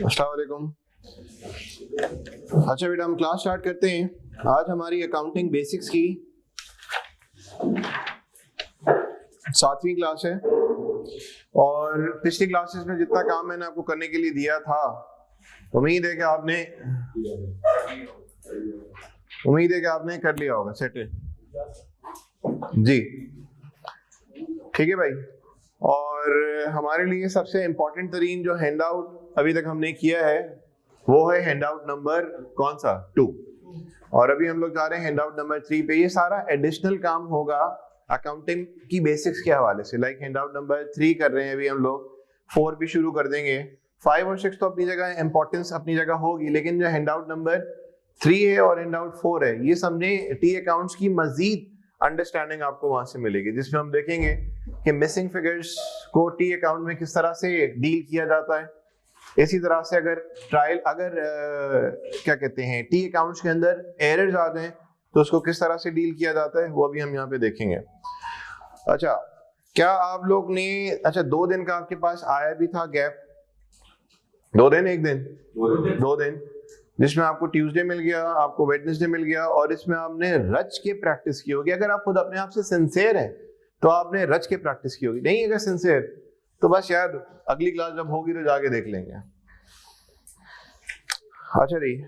अस्सलाम वालेकुम। अच्छा बेटा, हम क्लास स्टार्ट करते हैं। आज हमारी अकाउंटिंग बेसिक्स की 7वीं क्लास है और पिछली क्लासेस में जितना काम मैंने आपको करने के लिए दिया था, उम्मीद है कि आपने कर लिया होगा। सेटल जी, ठीक है भाई। और हमारे लिए सबसे इम्पोर्टेंट तरीन जो हैंड आउट अभी तक हमने किया है वो है हैंड आउट नंबर कौन सा 2, और अभी हम लोग जा रहे हैं हैंड आउट नंबर 3 पे। ये सारा एडिशनल काम होगा अकाउंटिंग की बेसिक्स के हवाले से। लाइक हैंड आउट नंबर 3 कर रहे हैं अभी हम लोग, 4 भी शुरू कर देंगे। 5 और 6 तो अपनी जगह इंपॉर्टेंस अपनी जगह होगी, लेकिन जो हैंड आउट नंबर 3 है और हैंड आउट 4 है, ये समझे टी अकाउंट्स की मजीद अंडरस्टैंडिंग आपको वहां से मिलेगी, जिसमें हम देखेंगे कि मिसिंग फिगर्स को टी अकाउंट में किस तरह से डील किया जाता है। इसी तरह से अगर क्या कहते हैं टी अकाउंट्स के अंदर एरर्स आ जाएं तो उसको किस तरह से डील किया जाता है वो भी हम यहाँ पे देखेंगे। अच्छा, क्या आप लोग ने 2 दिन का आपके पास आया भी था गैप? 2 दिन, 1 दिन, 2 दिन, जिसमें आपको ट्यूसडे मिल गया, आपको वेडनेसडे मिल गया, और इसमें आपने रच के प्रैक्टिस की होगी। अगर आप खुद अपने आप से सिंसियर हैं तो आपने रच के प्रैक्टिस की होगी। नहीं अगर सिंसियर तो बस यार अगली क्लास जब होगी तो जाके देख लेंगे। अच्छा जी,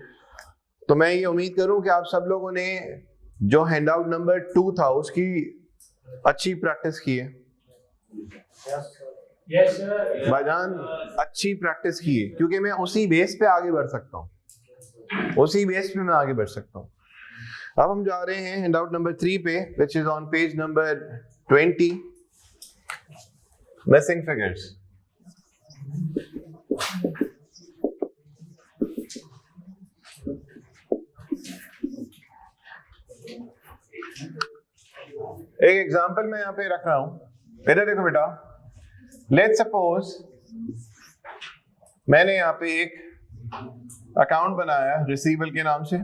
तो मैं ये उम्मीद करूं कि आप सब लोगों ने जो हैंड आउट नंबर 2 था उसकी अच्छी प्रैक्टिस की है। भाईजान अच्छी प्रैक्टिस की है, क्योंकि मैं उसी बेस पे आगे बढ़ सकता हूँ, उसी बेस पे मैं आगे बढ़ सकता हूँ। अब हम जा रहे हैं हैंड आउट नंबर 3 पे, which is on page number 20, missing figures. एक एग्जांपल मैं यहाँ पे रख रहा हूं, इधर देखो बेटा। लेट्स सपोज मैंने यहाँ पे एक अकाउंट बनाया रिसीवेबल के नाम से।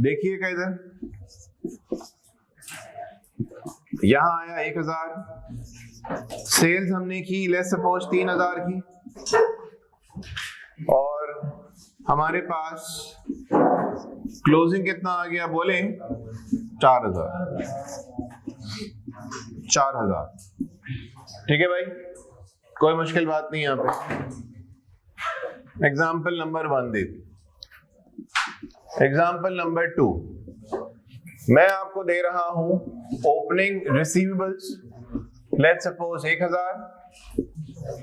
देखिएगा इधर, यहां आया 1000, सेल्स हमने की लेट्स सपोज 3000 की, और हमारे पास क्लोजिंग कितना आ गया बोले? 4000। ठीक है भाई, कोई मुश्किल बात नहीं यहाँ पे। एग्जाम्पल नंबर 1 दे दी। एग्जाम्पल नंबर 2 मैं आपको दे रहा हूं ओपनिंग रिसीवेबल्स लेट्स सपोज 1000,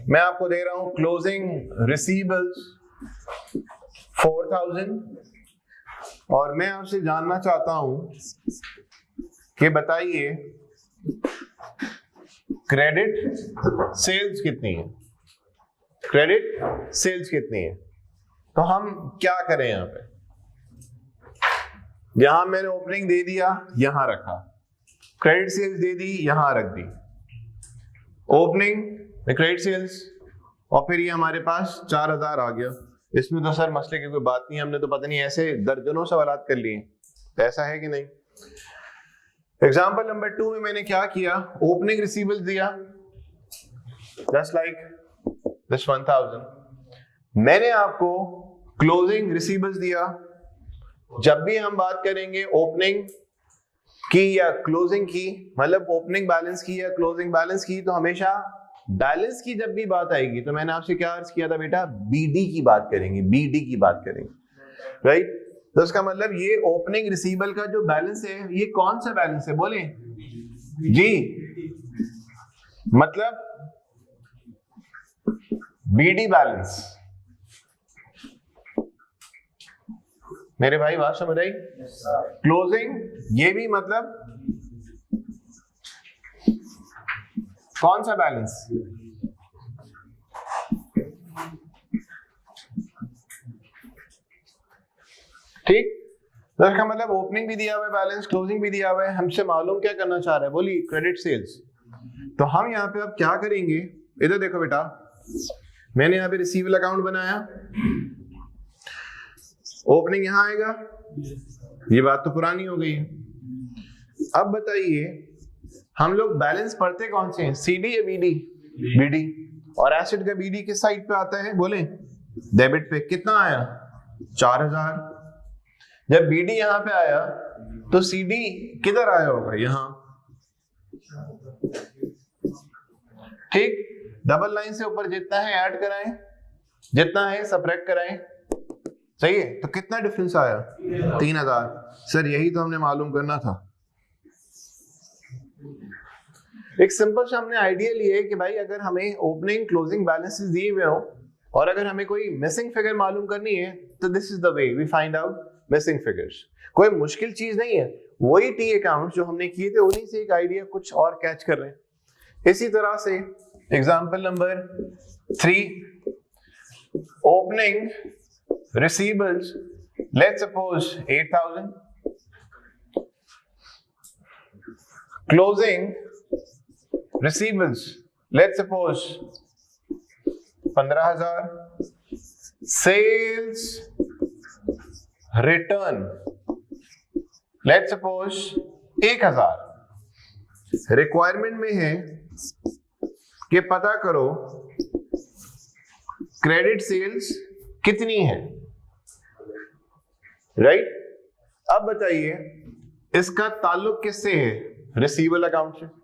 मैं आपको दे रहा हूं क्लोजिंग रिसीवेबल्स 4000, और मैं आपसे जानना चाहता हूं कि बताइए क्रेडिट सेल्स कितनी है? क्रेडिट सेल्स कितनी है? तो हम क्या करें यहाँ पे? यहां मैंने ओपनिंग दे दिया, यहां रखा, क्रेडिट सेल्स दे दी, यहां रख दी, ओपनिंग क्रेडिट सेल्स, और फिर ये हमारे पास 4000 आ गया। इसमें तो सर मसले की कोई बात नहीं, हमने तो पता नहीं ऐसे दर्जनों सवालात कर लिए, ऐसा है कि नहीं? एग्जाम्पल नंबर 2 में मैंने क्या किया, ओपनिंग रिसीवेबल्स दिया जस्ट लाइक दिस 1000, मैंने आपको क्लोजिंग रिसीवेबल्स दिया। जब भी हम बात करेंगे ओपनिंग की या क्लोजिंग की, मतलब ओपनिंग बैलेंस की या क्लोजिंग बैलेंस की, तो हमेशा बैलेंस की जब भी बात आएगी तो मैंने आपसे क्या अर्ज किया था बेटा? बीडी की बात करेंगे, बीडी की बात करेंगे, राइट? तो इसका मतलब ये ओपनिंग रिसीवेबल का जो बैलेंस है, ये कौन सा बैलेंस है बोले जी? मतलब बीडी बैलेंस। मेरे भाई बात समझ आई? क्लोजिंग ये भी मतलब कौन सा बैलेंस? ठीक, तो इसका मतलब ओपनिंग भी दिया हुआ है बैलेंस, क्लोजिंग भी दिया हुआ है। हमसे मालूम क्या करना चाह रहा है? बोली क्रेडिट सेल्स। तो हम यहाँ पे अब क्या करेंगे, इधर देखो बेटा, मैंने यहाँ पे रिसीवेबल अकाउंट बनाया, ओपनिंग यहां आएगा, ये बात तो पुरानी हो गई है। अब बताइए हम लोग बैलेंस पढ़ते कौन से हैं, सीडी या बीडी? बीडी। और एसेट का बीडी किस साइड पे आता है बोले? डेबिट पे कितना आया 4000। जब बीडी यहां पे आया तो सीडी किधर आया होगा, यहां। ठीक, डबल लाइन से ऊपर जितना है ऐड कराएं, जितना है सबट्रैक्ट कराएं, सही है। तो कितना डिफरेंस आया 3000। सर यही तो हमने मालूम करना था। एक सिंपल सा हमने आइडिया लिया है कि भाई अगर हमें ओपनिंग क्लोजिंग बैलेंसेस दिए हुए हो और अगर हमें कोई मिसिंग फिगर मालूम करनी है तो this is the way we find out missing figures. कोई मुश्किल चीज नहीं है, वही टी अकाउंट जो हमने किए थे उन्हीं से एक आइडिया कुछ और कैच कर रहे हैं। इसी तरह से example number 3, opening receivables let's suppose 8000, closing receivables let's suppose 15000, sales return let's suppose 1000। Requirement में है कि पता करो क्रेडिट सेल्स कितनी है, राइट। अब बताइए इसका ताल्लुक किससे है, रिसीवेबल अकाउंट से।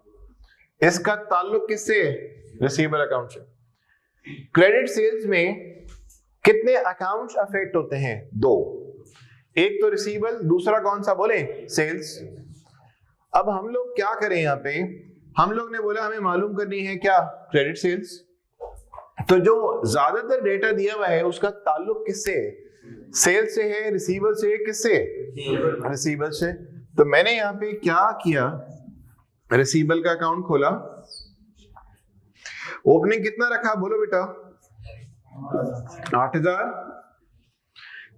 इसका ताल्लुक किससे, रिसीवेबल अकाउंट से। क्रेडिट सेल्स में कितने अकाउंट्स अफेक्ट होते हैं, 2। एक तो रिसीवेबल, दूसरा कौन सा बोले, सेल्स। अब हम लोग क्या करें, यहां पे हम लोग ने बोला हमें मालूम करनी है क्या, क्रेडिट सेल्स। तो जो ज्यादातर डेटा दिया हुआ है उसका ताल्लुक किससे है, सेल्स से है, रिसीवेबल से है, किससे, रिसीवेबल से। तो मैंने यहाँ पे क्या किया, रिसीवेबल का अकाउंट खोला, ओपनिंग कितना रखा बोलो बेटा, 8000।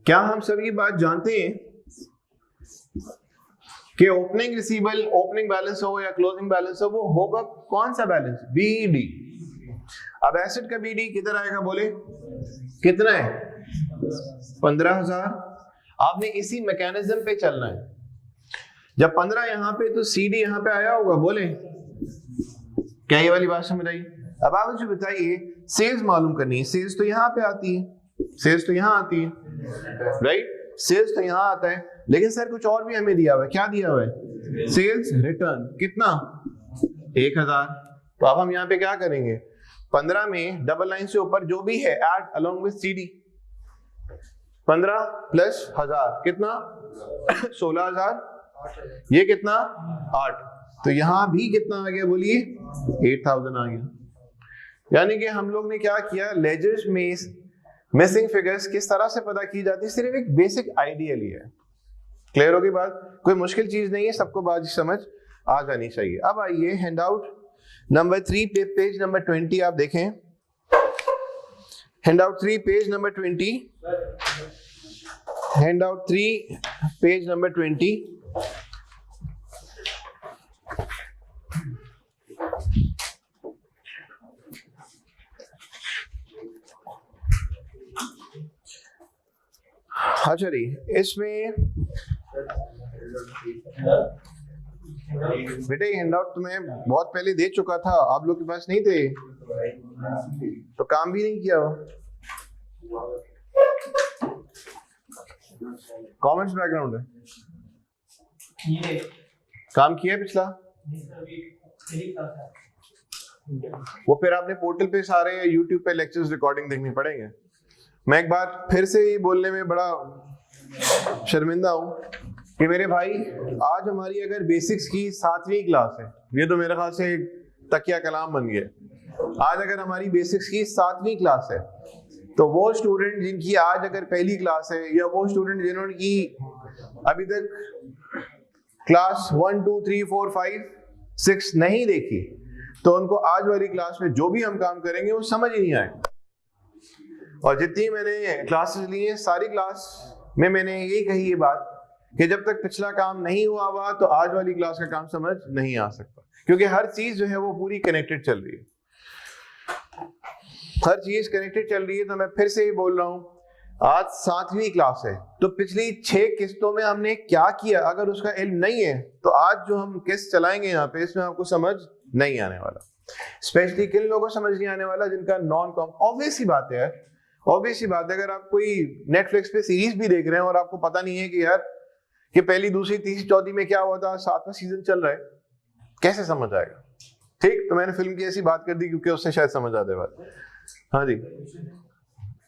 क्या हम सभी बात जानते हैं कि ओपनिंग रिसीवेबल, ओपनिंग बैलेंस हो या क्लोजिंग बैलेंस हो, वो होगा कौन सा बैलेंस, बीडी। अब एसेट का बीडी किधर आएगा बोले, कितना है 15000। आपने इसी मैकेनिज्म पे चलना है। जब 15 यहां पे तो सीडी यहां पे आया होगा, बोले क्या ये वाली बात समझ आई। अब आप मुझे बताइए सेल्स मालूम करनी है, सेल्स तो यहां पे आती है, सेल्स तो यहां आती है, राइट, सेल्स तो यहां आता है। लेकिन सर कुछ और भी हमें दिया हुआ है, क्या दिया हुआ है, सेल्स रिटर्न कितना 1000। तो अब हम यहाँ पे क्या करेंगे, 15 में डबल लाइन से ऊपर जो भी है add along with CD, 15 plus 1000 कितना 16000, ये कितना 8। तो यहां भी कितना आ गया बोलिए 8000 आ गया। यानी कि हम लोग ने क्या किया, लेजर्स में मिसिंग फिगर्स किस तरह से पता की जाती है, सिर्फ एक बेसिक आइडिया लिया है। क्लियर होगी बात, कोई मुश्किल चीज नहीं है, सबको बात समझ आ जानी चाहिए। अब आइए हैंड आउट नंबर 3 पे पेज नंबर 20 आप देखें, hand out 3 page number 20, hand out 3 page number 20। अच्छा जी, इसमें बेटे हैंड आउट तो मैं बहुत पहले दे चुका था, आप लोग के पास नहीं थे तो काम भी नहीं किया। कॉमर्स बैकग्राउंड है, काम किया है पिछला, वो फिर आपने पोर्टल पे सारे यूट्यूब पे लेक्चर्स रिकॉर्डिंग देखनी पड़ेंगे। मैं एक बार फिर से ही बोलने में बड़ा शर्मिंदा हूं कि मेरे भाई आज हमारी अगर बेसिक्स की 7वीं क्लास है, ये तो मेरे ख्याल से एक तकिया कलाम बन गया। आज अगर हमारी बेसिक्स की 7वीं क्लास है तो वो स्टूडेंट जिनकी आज अगर पहली क्लास है, या वो स्टूडेंट जिन्होंने की अभी तक क्लास 1 2 3 4 5 6 नहीं देखी, तो उनको आज वाली क्लास में जो भी हम काम करेंगे वो समझ ही नहीं आएगा। और जितनी मैंने क्लासेस ली हैं, सारी क्लास में मैंने यही कही ये बात कि जब तक पिछला काम नहीं हुआ तो आज वाली क्लास का काम समझ नहीं आ सकता, क्योंकि हर चीज जो है वो पूरी कनेक्टेड चल रही है, हर चीज कनेक्टेड चल रही है। तो मैं फिर से ही बोल रहा हूं, आज 7वीं क्लास है, तो पिछली 6 किस्तों में हमने क्या किया, अगर उसका इल्म नहीं है तो आज जो हम किस्त चलाएंगे यहाँ पे, इसमें आपको समझ नहीं आने वाला। स्पेशली किन लोगों को समझ नहीं आने वाला, जिनका नॉन कॉम, ऑब्वियस ही बात है, ऑब्वियसली बात है, अगर आप कोई नेटफ्लिक्स पे सीरीज भी देख रहे हैं और आपको पता नहीं है कि यार कि पहली, दूसरी, तीसरी, चौथी में क्या हुआ था, 7वां सीजन चल रहा है, कैसे समझ आएगा? ठीक, तो मैंने फिल्म की ऐसी बात कर दी क्योंकि उससे शायद समझ आते बात। हाँ जी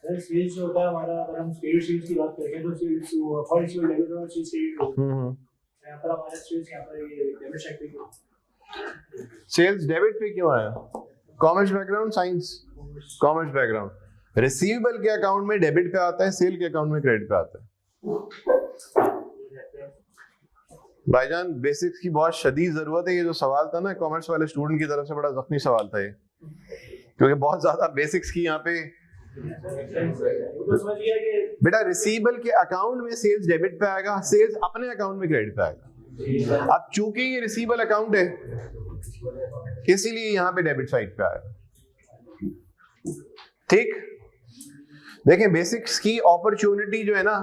सर, सेल्स जो होता है हमारा, अगर हम क्रेडिट सेल्स की बात करते हैं तो सेल्स फर्स्ट सेल डेबिट और सेल्स क्रेडिट, यहाँ पर हमारा सेल्स, यहाँ पर ये डेबिट साइड पे क्यों? सेल्स डेबिट पे क्यों आया? Commerce background, science, commerce background. Receivable के अकाउंट में डेबिट पे आता है, सेल के अकाउंट में क्रेडिट पे आता है। भाईजान बेसिक्स की बहुत शदीद जरूरत है। ये जो सवाल था ना कॉमर्स वाले स्टूडेंट की तरफ से, बड़ा जख्मी सवाल था ये, क्योंकि बहुत ज्यादा बेसिक्स की यहाँ पे। बेटा रिसीवेबल के अकाउंट में सेल्स डेबिट पे आएगा, सेल्स अपने अकाउंट में क्रेडिट पे आएगा। अब चूंकि ये रिसीवेबल अकाउंट है इसीलिए यहाँ पे डेबिट साइड पे आएगा। ठीक, देखें बेसिक्स की अपॉर्चुनिटी जो है ना,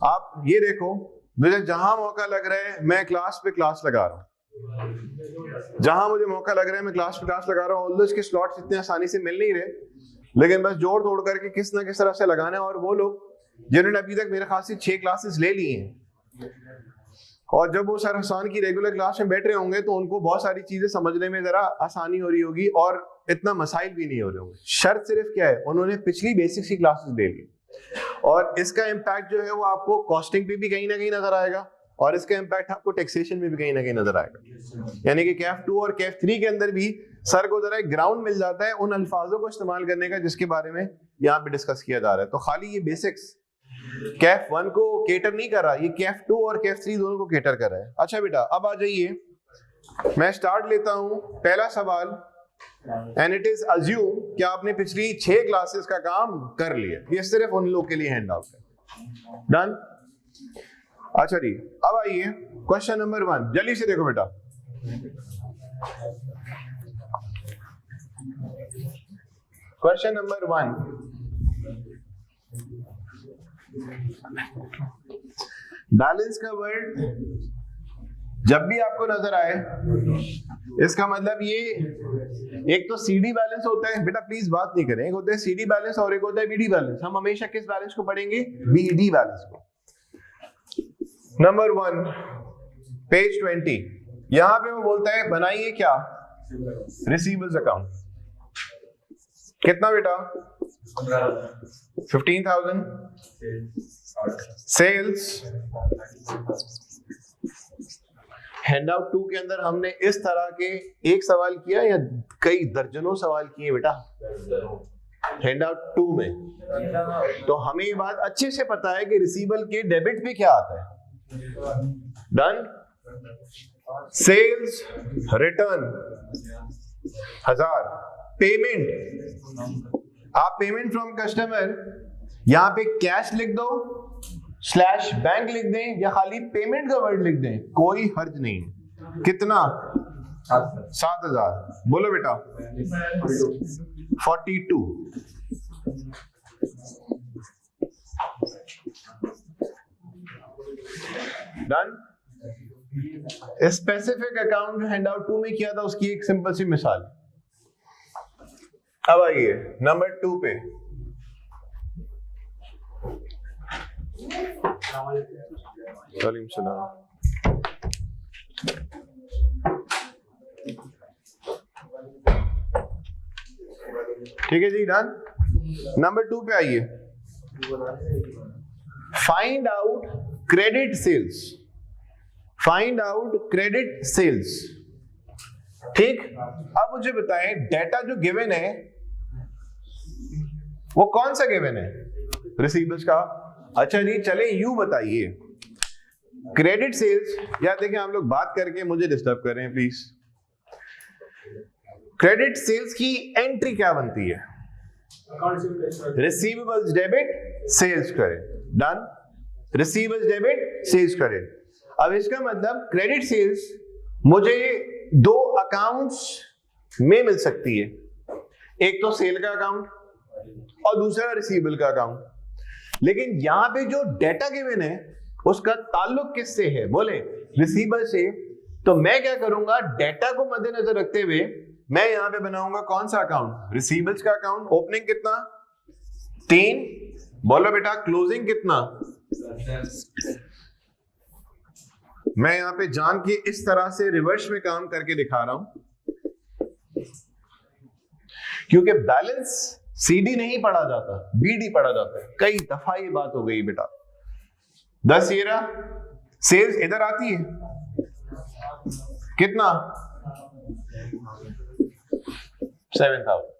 आप ये देखो, मुझे जहां मौका लग रहा है मैं क्लास पे क्लास लगा रहा हूँ, जहां मुझे मौका लग रहा है मैं क्लास पे क्लास लगा रहा हूँ। ऑल्दो इसके स्लॉट्स इतने आसानी से मिल नहीं रहे, लेकिन बस जोड़ तोड़ करके किस ना किस तरह से लगाना है। और वो लोग जिन्होंने अभी तक मेरे ख्याल से 6 क्लासेस ले ली हैं, और जब वो सर हसन की रेगुलर क्लास में बैठ रहे होंगे तो उनको बहुत सारी चीजें समझने में जरा आसानी हो रही होगी और इतना मसाइल भी नहीं हो रहे होंगे। शर्त सिर्फ क्या है, उन्होंने पिछली बेसिक्स की क्लासेस ले ली, और इसका इम्पैक्ट जो है वो आपको कॉस्टिंग पे भी कहीं ना कहीं नजर आएगा, और इसका इम्पैक्ट आपको टैक्सेशन में भी कहीं ना कहीं नजर आएगा। यानी कि कैफ 2 और कैफ 3 के अंदर भी सर को जरा एक ग्राउंड मिल जाता है उन अल्फाजों को इस्तेमाल करने का जिसके बारे में यहाँ पे डिस्कस किया जा रहा है। तो खाली ये बेसिक्स कैफ 1 को केटर नहीं कर रहा, ये कैफ 2 और कैफ 3 दोनों को केटर कर रहा है। अच्छा बेटा अब आ जाइए, मैं स्टार्ट लेता हूं पहला सवाल, एंड इट इज अज्यूम कि आपने पिछली 6 क्लासेस का काम कर लिया। ये सिर्फ उन लोग के लिए हैंड आउट है। डन? अच्छा जी, अब आइए क्वेश्चन नंबर 1, जल्दी से देखो बेटा। क्वेश्चन नंबर 1, बैलेंस का वर्ड जब भी आपको नजर आए, इसका मतलब ये, एक तो सीडी बैलेंस होता है बेटा, प्लीज बात नहीं करें, एक होता है सीडी बैलेंस और एक होता है बीडी बैलेंस। हम हमेशा किस बैलेंस को पढ़ेंगे? बीडी बैलेंस को। नंबर 1 पेज 20, यहां पे वो बोलता है बनाइए क्या? Receivables account. कितना बेटा? 15,000 सेल्स। हैंडआउट 2 के अंदर हमने इस तरह के एक सवाल किया या कई दर्जनों सवाल किए बेटा हैंडआउट 2 में? तो हमें ये बात अच्छे से पता है कि रिसीवेबल के डेबिट पे क्या आता है। डन? सेल्स रिटर्न 1000, पेमेंट, आप पेमेंट फ्रॉम कस्टमर यहां पे कैश लिख दो स्लैश बैंक लिख दें या खाली पेमेंट का वर्ड लिख दें, कोई हर्ज नहीं है। कितना? 7,000। बोलो बेटा। 42। डन? स्पेसिफिक अकाउंट जो हैंडआउट 2 में किया था उसकी एक सिंपल सी मिसाल। अब आइए नंबर 2 पे। वालेकुम सलाम। ठीक है जी, डन। नंबर 2 पे आइए, find out credit sales. Find out credit sales. ठीक, अब मुझे बताएं डेटा जो गिवन है वो कौन सा गिवन है? रिसीवेबल्स का। अच्छा जी, चले यूं बताइए क्रेडिट सेल्स, या देखें हम लोग बात करके मुझे डिस्टर्ब कर रहे हैं प्लीज। क्रेडिट सेल्स की एंट्री क्या बनती है? Receivables debit sales credit. Done? Receivables debit sales credit. अब इसका मतलब क्रेडिट सेल्स मुझे 2 अकाउंट्स में मिल सकती है, एक तो सेल का अकाउंट और दूसरा रिसीवेबल का अकाउंट। लेकिन यहां पे जो डेटा गिवन है उसका ताल्लुक किससे है? बोले रिसीवेबल से। तो मैं क्या करूंगा, डेटा को मद्देनजर रखते हुए मैं यहां पे बनाऊंगा कौन सा अकाउंट? रिसीवेबल्स का अकाउंट। ओपनिंग कितना? 3। बोलो बेटा क्लोजिंग कितना? मैं यहां पे जान के इस तरह से रिवर्स में काम करके दिखा रहा हूं क्योंकि बैलेंस सीडी नहीं पढ़ा जाता, बीडी पढ़ा जाता है। कई दफा ये बात हो गई बेटा। 10 ये रहा, सेल्स इधर आती है कितना? 7,000।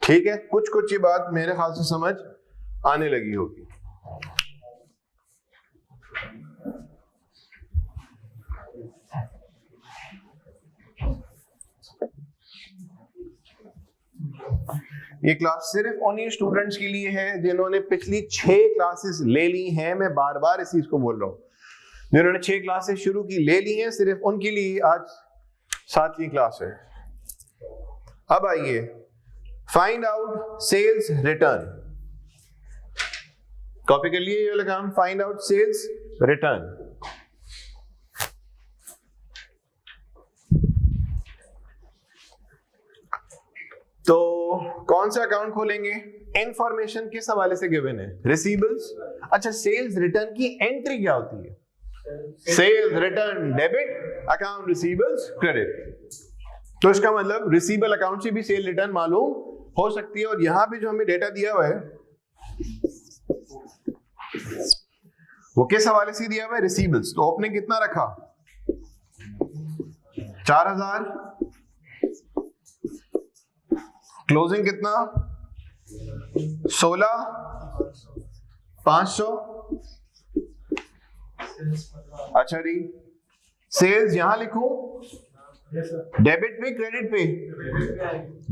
ठीक है, कुछ कुछ ये बात मेरे ख्याल से समझ आने लगी होगी। ये क्लास सिर्फ उन्हीं स्टूडेंट्स के लिए है जिन्होंने पिछली 6 क्लासेस ले ली हैं। मैं बार बार इस चीज को बोल रहा हूं, जिन्होंने 6 क्लासेस शुरू की ले ली हैं, सिर्फ उनके लिए आज 7वीं क्लास है। अब आइए, find out sales return. Copy कर लिए ये वाला काम, फाइंड आउट सेल्स रिटर्न। तो कौन सा अकाउंट खोलेंगे? इंफॉर्मेशन किस हवाले से गिवन है? रिसीवेबल्स। अच्छा, सेल्स रिटर्न की एंट्री क्या होती है? Sales return debit, account receivables credit. तो इसका मतलब रिसीवेबल अकाउंट से भी सेल रिटर्न मालूम हो सकती है। और यहां पे जो हमें डेटा दिया हुआ है वो किस हवाले से दिया हुआ है? रिसीवेबल्स। तो ओपनिंग कितना रखा? 4,000। क्लोजिंग कितना? 16,500। अच्छा जी, सेल्स यहां लिखूं? डेबिट पे क्रेडिट पे?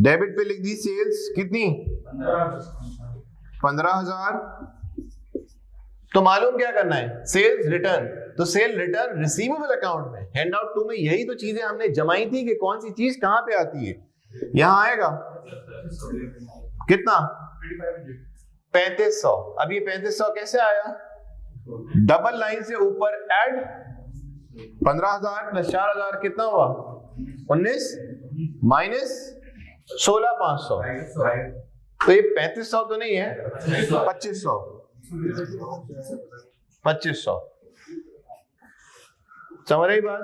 डेबिट पे लिख दी। सेल्स कितनी? 15,000। तो मालूम क्या करना है? Sales return. तो सेल रिटर्न रिसीवेबल अकाउंट में, हैंड आउट 2 में यही तो चीजें हमने जमाई थी कि कौन सी चीज कहां पे आती है। यहां आएगा कितना? 3500। अब ये 3500 कैसे आया? डबल लाइन से ऊपर ऐड 15,000 प्लस 4,000 कितना हुआ? 19 माइनस 16,500। तो ये 3500 तो नहीं है, 2500। 2500 समझ रही बात?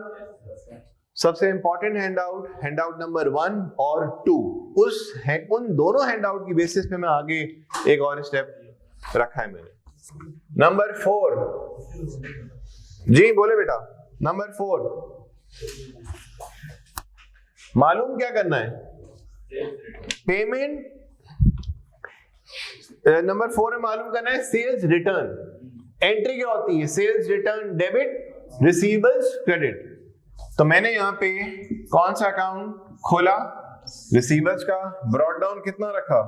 सबसे इंपॉर्टेंट हैंडआउट नंबर 1 और 2, उन दोनों हैंडआउट की बेसिस पे मैं आगे एक और स्टेप रखा है मैंने। नंबर 4। जी बोले बेटा। नंबर 4 मालूम क्या करना है? पेमेंट। नंबर 4 में मालूम करना है सेल्स रिटर्न। एंट्री क्या होती है? Sales return debit, receivables credit. तो मैंने यहां पे कौन सा अकाउंट खोला? रिसीवेबल्स का। ब्रॉट डाउन कितना रखा?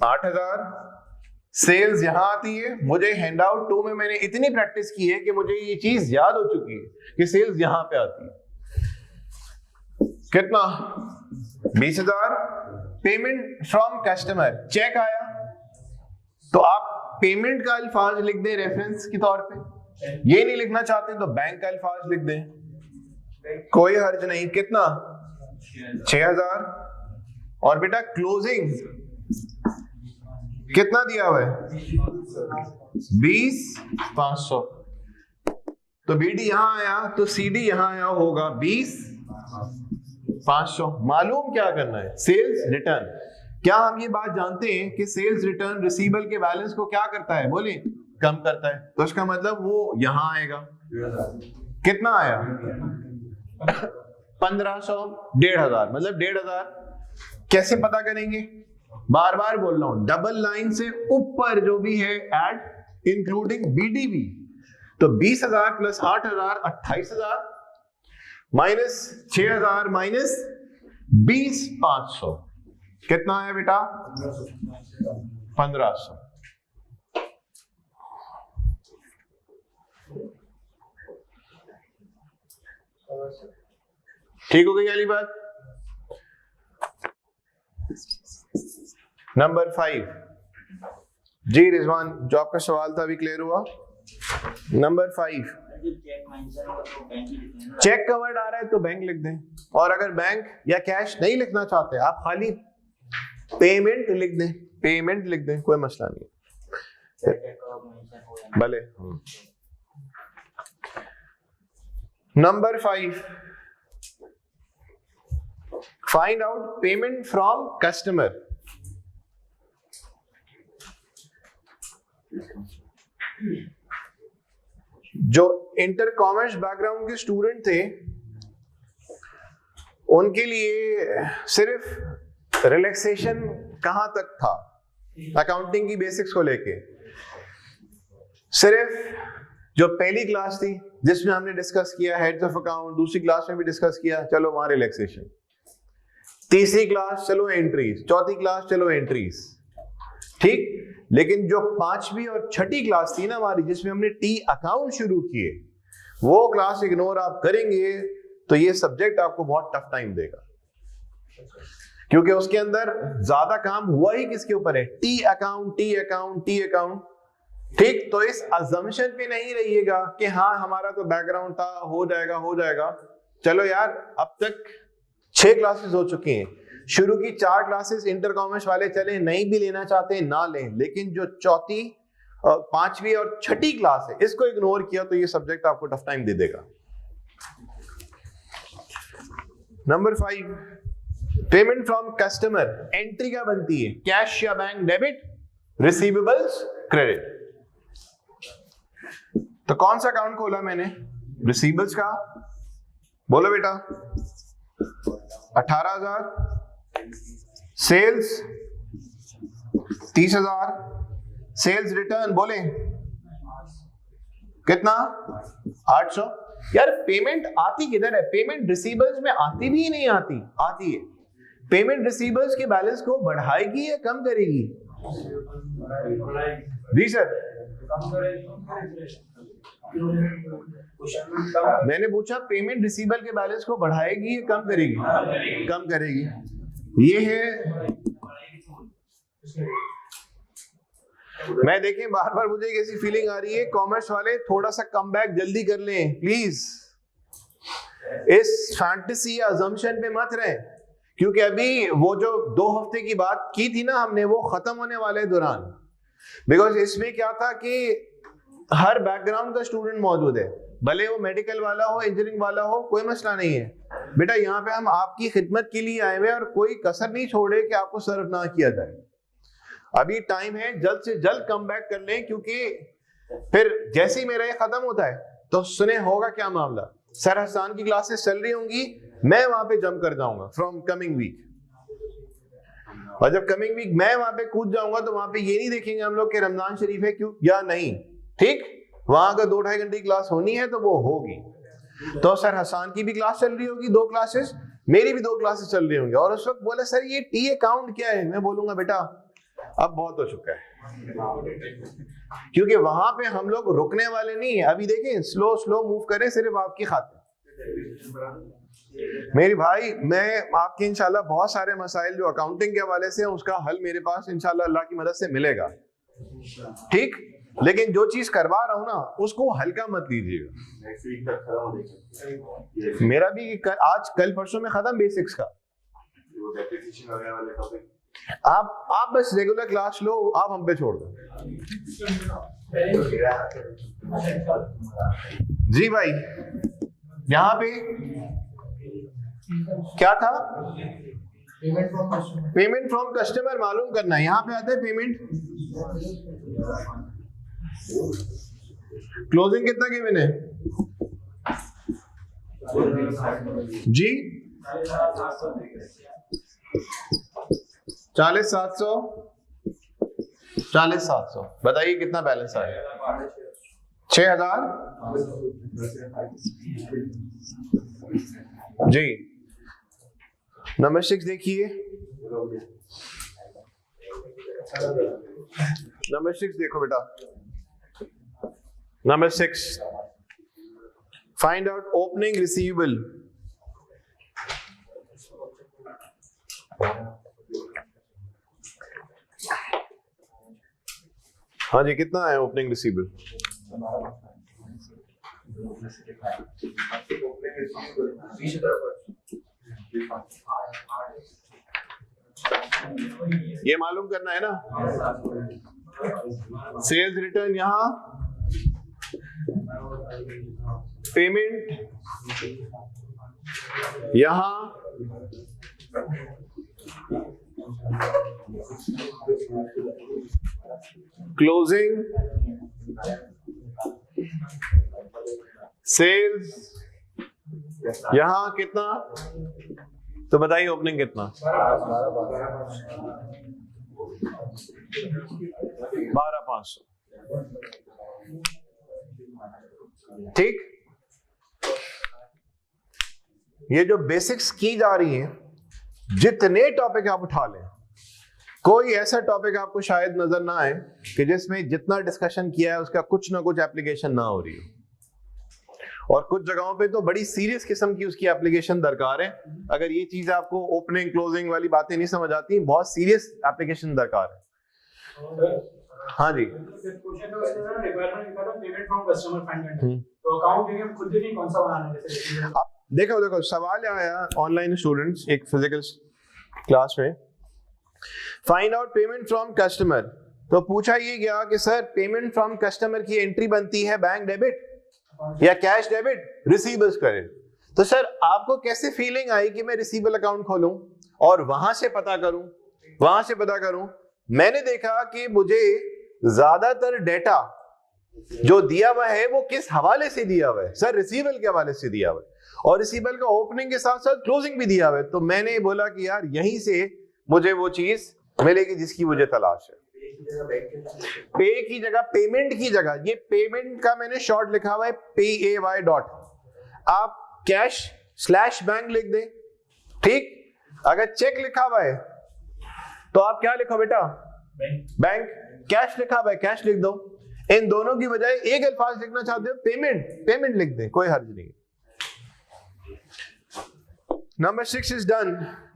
8,000। सेल्स यहां आती है। मुझे हैंडआउट 2 में मैंने इतनी प्रैक्टिस की है कि मुझे ये चीज याद हो चुकी है कि सेल्स यहां पे आती है। कितना? 20,000। पेमेंट फ्रॉम कस्टमर, चेक आया। तो आप पेमेंट का अल्फाज लिख दें रेफरेंस के तौर पे। ये नहीं लिखना चाहते तो बैंक का अल्फाज लिख दें, कोई हर्ज नहीं। कितना? 6,000। और बेटा क्लोजिंग कितना दिया हुआ है? 20,500। तो बीडी यहां आया तो सीडी यहां आया होगा 20,500। मालूम क्या करना है? Sales return. क्या हम ये बात जानते हैं कि सेल्स रिटर्न रिसीवेबल के बैलेंस को क्या करता है? बोले, कम करता है। तो इसका मतलब वो यहां आएगा। कितना आया? 1500, 1,500, मतलब 1,500। कैसे पता करेंगे? बार बार बोल रहा हूं, डबल लाइन से ऊपर जो भी है ऐड इंक्लूडिंग बीडीवी। तो 20,000 प्लस 8,000 28,000 माइनस 6,000 माइनस 20,500 कितना है बेटा? 1,500। ठीक हो गई वाली बात? नंबर 5। जी रिजवान, जो आपका सवाल था अभी क्लियर हुआ? नंबर 5, चेक कवर्ड आ रहा है तो बैंक लिख दें। और अगर बैंक या कैश नहीं लिखना चाहते, आप खाली पेमेंट लिख दें। पेमेंट लिख दें, कोई मसला नहीं, भले। Number 5, find out payment from customer. जो इंटर कॉमर्स बैकग्राउंड के स्टूडेंट थे उनके लिए सिर्फ रिलैक्सेशन कहां तक था अकाउंटिंग की बेसिक्स को लेके, सिर्फ जो पहली क्लास थी जिसमें हमने डिस्कस किया हेड्स ऑफ अकाउंट, दूसरी क्लास में भी डिस्कस किया, चलो वहां रिलैक्सेशन, तीसरी क्लास चलो एंट्रीज, चौथी क्लास चलो एंट्रीज, ठीक। लेकिन जो पांचवी और छठी क्लास थी ना हमारी, जिसमें हमने टी अकाउंट शुरू किए, वो क्लास इग्नोर आप करेंगे तो ये सब्जेक्ट आपको बहुत टफ टाइम देगा, क्योंकि उसके अंदर ज्यादा काम हुआ ही किसके ऊपर है, T account, T account, T account, ठीक। तो इस अजम्पशन पे नहीं रहिएगा कि हाँ हमारा तो बैकग्राउंड था, हो जाएगा हो जाएगा। चलो यार, अब तक 6 क्लासेस हो चुकी हैं, शुरू की 4 क्लासेस इंटर कॉमर्स वाले चले, नहीं भी लेना चाहते ना लें, लेकिन जो चौथी, पांचवी और छठी क्लास है इसको इग्नोर किया तो ये सब्जेक्ट आपको टफ टाइम दे देगा। Number 5, payment from customer. Entry क्या बनती है, कैश या बैंक डेबिट, रिसीवेबल्स क्रेडिट। तो कौन सा अकाउंट खोला मैंने, रिसीवेबल्स का, बोलो बेटा, 18,000, सेल्स 30,000, सेल्स रिटर्न बोले कितना, 800। यार पेमेंट आती किधर है, पेमेंट रिसीवेबल्स में आती भी नहीं आती, आती है। पेमेंट रिसीवेबल्स के बैलेंस को बढ़ाएगी या कम करेगी, जी सर। मैंने पूछा पेमेंट रिसीवेबल के बैलेंस को बढ़ाएगी या कम करेगी, कम करेगी। ये है, मैं देखें बार बार मुझे एक ऐसी फीलिंग आ रही है, कॉमर्स वाले थोड़ा सा कम बैक जल्दी कर लें प्लीज, इस फैंटेसी या अजम्पशन पे मत रहें, क्योंकि अभी वो जो 2 हफ्ते की बात की थी ना हमने, वो खत्म होने वाले दौरान। बिकॉज इसमें क्या था कि हर बैकग्राउंड का स्टूडेंट मौजूद है, भले वो मेडिकल वाला हो, इंजीनियरिंग वाला हो, कोई मसला नहीं है बेटा। यहाँ पे हम आपकी खिदमत के लिए आए हुए और कोई कसर नहीं छोड़े कि आपको सर्व ना किया जाए। अभी टाइम है, जल्द से जल्द कम बैक कर लें, क्योंकि फिर जैसे ही मेरा ये खत्म होता है तो सुने होगा क्या मामला, सर हसन की क्लासेस चल रही होंगी, मैं वहां पे जंप कर जाऊंगा फ्रॉम कमिंग वीक, और जब कमिंग वीक मैं वहां पे कूद जाऊंगा तो वहां पे ये नहीं देखेंगे हम लोग कि रमजान शरीफ है क्यों या नहीं, ठीक। वहां अगर 2-2.5 घंटे की क्लास होनी है तो वो होगी। तो सर हसन की भी क्लास चल रही होगी 2 क्लासेस, मेरी भी 2 क्लासेस चल रही होंगी, और उस वक्त बोले सर ये टी अकाउंट क्या है, मैं बोलूंगा बेटा अब बहुत हो चुका है, क्योंकि वहां पे हम लोग रुकने वाले नहीं है। अभी देखें, स्लो स्लो मूव करें सिर्फ आपकी खातिर। मेरी भाई, मैं आपके इंशाल्लाह बहुत सारे मसाइल जो अकाउंटिंग के हवाले से हैं उसका हल मेरे पास इंशाल्लाह अल्लाह की मदद से मिलेगा, ठीक। लेकिन जो चीज करवा रहा हूं ना उसको हल्का मत लीजिएगा। नेक्स्ट वीक तक खत्म हो जाएगा। मेरा भी आज कल परसों में खत्म बेसिक्स का। वो डेप्रिसिएशन वगैरह वाले टॉपिक आप बस रेगुलर क्लास लो, आप हम पे छोड़ दो। जी भाई, यहाँ पे क्या था, पेमेंट फ्रॉम कस्टमर मालूम करना है। यहाँ पे आता है पेमेंट, क्लोजिंग कितना गिवन है जी, 40,700, 40,700। बताइए कितना बैलेंस आया, 6,000 जी। नंबर 6 देखिए, नंबर 6 देखो बेटा, number 6, find out opening receivable. हाँ जी, कितना है ओपनिंग रिसीवेबल? ये मालूम करना है ना। सेल्स रिटर्न यहां, पेमेंट यहां, क्लोजिंग, सेल्स यहां कितना, तो बताइए ओपनिंग कितना? 12,500। ठीक, ये जो बेसिक्स की जा रही हैं, जितने टॉपिक आप उठा लें, कोई ऐसा टॉपिक आपको शायद नजर ना आए कि जिसमें जितना डिस्कशन किया है उसका कुछ ना कुछ एप्लीकेशन ना हो रही हो। और कुछ जगहों पे तो बड़ी सीरियस किस्म की उसकी एप्लीकेशन दरकार है। अगर ये चीज आपको ओपनिंग क्लोजिंग वाली बातें नहीं समझ आती, बहुत सीरियस एप्लीकेशन दरकार है। हाँ जी, देखो सवाल आया ऑनलाइन स्टूडेंट्स एक फिजिकल क्लास में, find out payment from customer. तो पूछा ये गया कि सर पेमेंट फ्रॉम कस्टमर की एंट्री बनती है बैंक डेबिट या कैश डेबिट, रिसीवेबल्स क्रेडिट। तो सर आपको कैसे फीलिंग आई कि मैं रिसीवेबल अकाउंट खोलूं और वहां से पता करूं? मैंने देखा कि मुझे ज्यादातर डेटा जो दिया हुआ है वो किस हवाले से दिया हुआ है? सर रिसीवेबल के हवाले से दिया हुआ है, और रिसीवेबल का ओपनिंग के साथ साथ क्लोजिंग भी दिया हुआ है। तो मैंने बोला कि यार यहीं से मुझे वो चीज मिलेगी जिसकी मुझे तलाश है। पे की जगह, पेमेंट की जगह, ये पेमेंट का मैंने शॉर्ट लिखा हुआ है PAY डॉट, आप कैश स्लैश बैंक लिख दें। ठीक, अगर चेक लिखा हुआ है तो आप क्या लिखो बेटा? बैंक। कैश लिखा हुआ है, कैश लिख दो। इन दोनों की बजाय एक अल्फाज लिखना चाहते हो पेमेंट लिख दें, कोई हर्ज नहीं। Number 6 is done.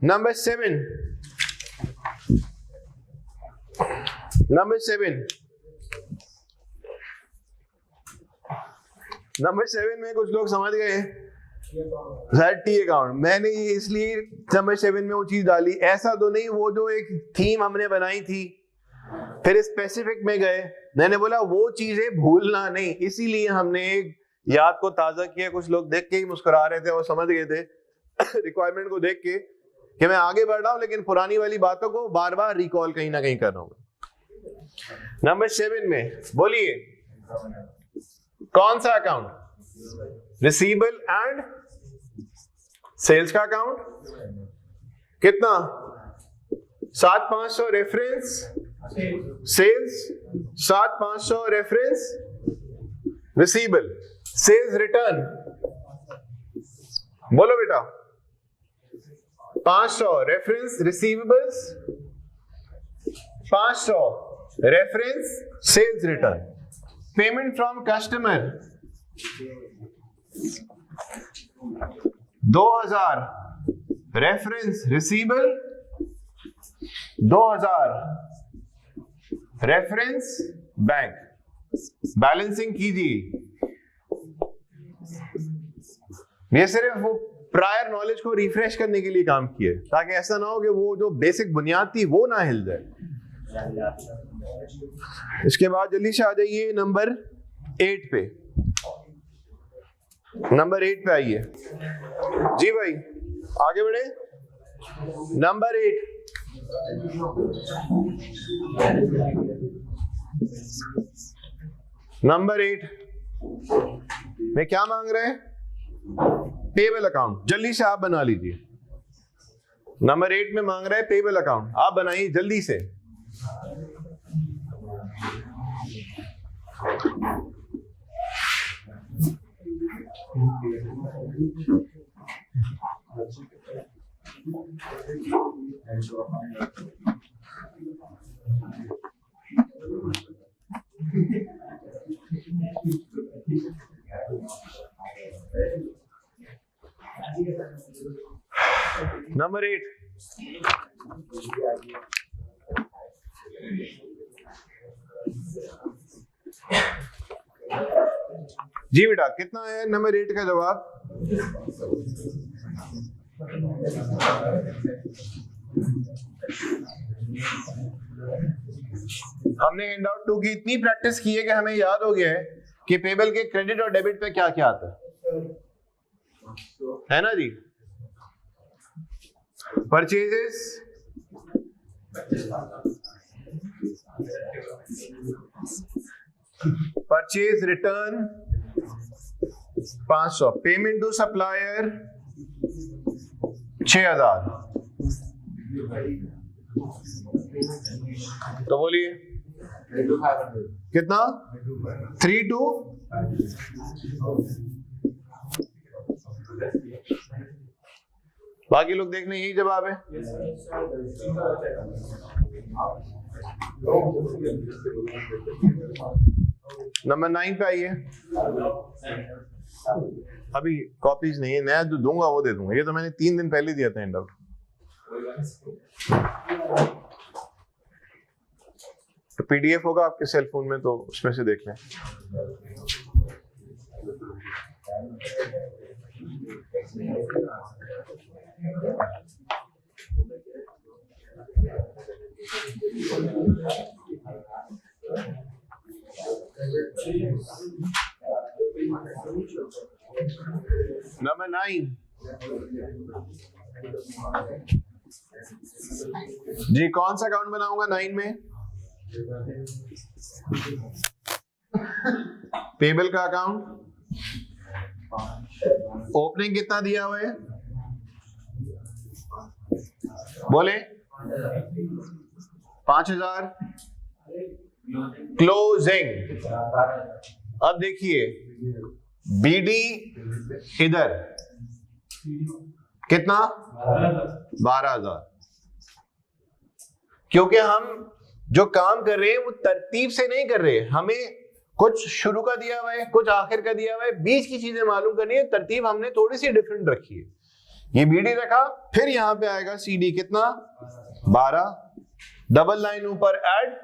नंबर 7 में कुछ लोग समझ गए टी अकाउंट। मैंने इसलिए नंबर 7 में वो चीज डाली, ऐसा तो नहीं वो जो एक थीम हमने बनाई थी फिर स्पेसिफिक में गए, मैंने बोला वो चीजें भूलना नहीं, इसीलिए हमने याद को ताजा किया। कुछ लोग देख के ही मुस्कुरा रहे थे और समझ गए थे रिक्वायरमेंट को देख के कि मैं आगे बढ़ रहा हूं, लेकिन पुरानी वाली बातों को बार बार रिकॉल कहीं ना कहीं कर रहा हूं। नंबर 7 में बोलिए कौन सा अकाउंट? रिसीवेबल एंड सेल्स का अकाउंट। कितना? 7,500 reference sales, 7,500 reference receivable, sales return. बोलो बेटा, 500 reference receivables, 500 reference sales return. Payment from customer 2,000 reference receivable, 2,000 reference bank. Balancing कीजिए। ये सिर्फ वो प्रायर नॉलेज को रिफ्रेश करने के लिए काम किए, ताकि ऐसा ना हो कि वो जो बेसिक बुनियाद थी वो ना हिल जाए। इसके बाद जल्दी से आ जाइए नंबर 8 पे। नंबर 8 पे आइए जी भाई, आगे बढ़े। नंबर 8 में क्या मांग रहे हैं? Payable account. जल्दी से आप बना लीजिए। नंबर 8 में मांग रहा है पेबल अकाउंट, आप बनाइए जल्दी से। नंबर 8 जी बेटा, कितना है नंबर 8 का जवाब? हमने हैंड आउट 2 की इतनी प्रैक्टिस की है कि हमें याद हो गया है कि पेबल के क्रेडिट और डेबिट पे क्या क्या आता है ना जी? Purchases, purchase return 500, payment to supplier 6000। तो बोलिए कितना? 3 to बाकी लोग देखने यही जवाब है। नंबर 9 पे आइए। अभी कॉपीज नहीं है, नया जो दूंगा वो दे दूंगा, ये तो मैंने 3 दिन पहले दिया था हैंड आउट। तो पीडीएफ होगा आपके सेल फोन में, तो उसमें से देख लें। नंबर 9 जी, कौन सा अकाउंट बनाऊंगा 9 में? पेबल का अकाउंट। ओपनिंग कितना दिया हुआ है? बोले 5000। क्लोजिंग, अब देखिए बीडी इधर कितना? 12000। क्योंकि हम जो काम कर रहे हैं वो तरतीब से नहीं कर रहे, हमें कुछ शुरू का दिया हुआ है, कुछ आखिर का दिया हुआ है, बीच की चीजें मालूम करनी है। तरतीब हमने थोड़ी सी डिफरेंट रखी है। ये बीडी रखा, फिर यहां पे आएगा सीडी कितना? 12। डबल लाइन ऊपर ऐड,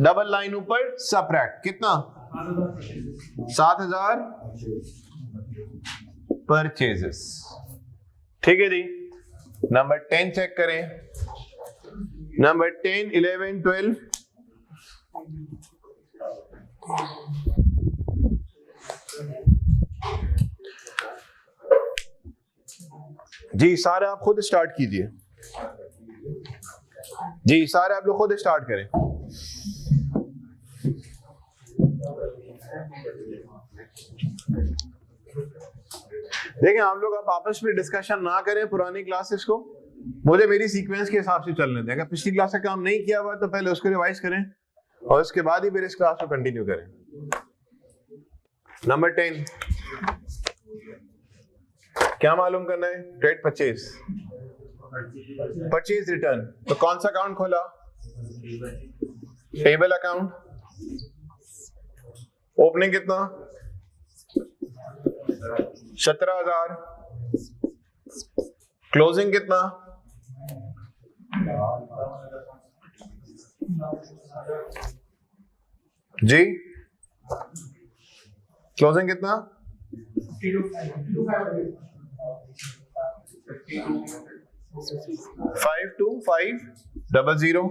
डबल लाइन ऊपर सबट्रैक्ट, कितना? 7000 परचेजेस। ठीक है जी। नंबर 10 चेक करें। नंबर 10, 11, 12। जी सारे आप खुद स्टार्ट कीजिए। जी सारे आप लोग खुद स्टार्ट करें। देखें आप लोग आप आपस में डिस्कशन ना करें पुरानी क्लासेस को, मुझे मेरी सीक्वेंस के हिसाब से चलने दें। अगर पिछली क्लास का काम नहीं किया हुआ तो पहले उसको रिवाइज करें और उसके बाद ही फिर इस क्लास को कंटिन्यू करें। नंबर 10 क्या मालूम करना है? Trade purchase, purchase return. तो कौन सा अकाउंट खोला? Payable account. ओपनिंग कितना? 17000। क्लोजिंग कितना? जी क्लोजिंग कितना? 52,500।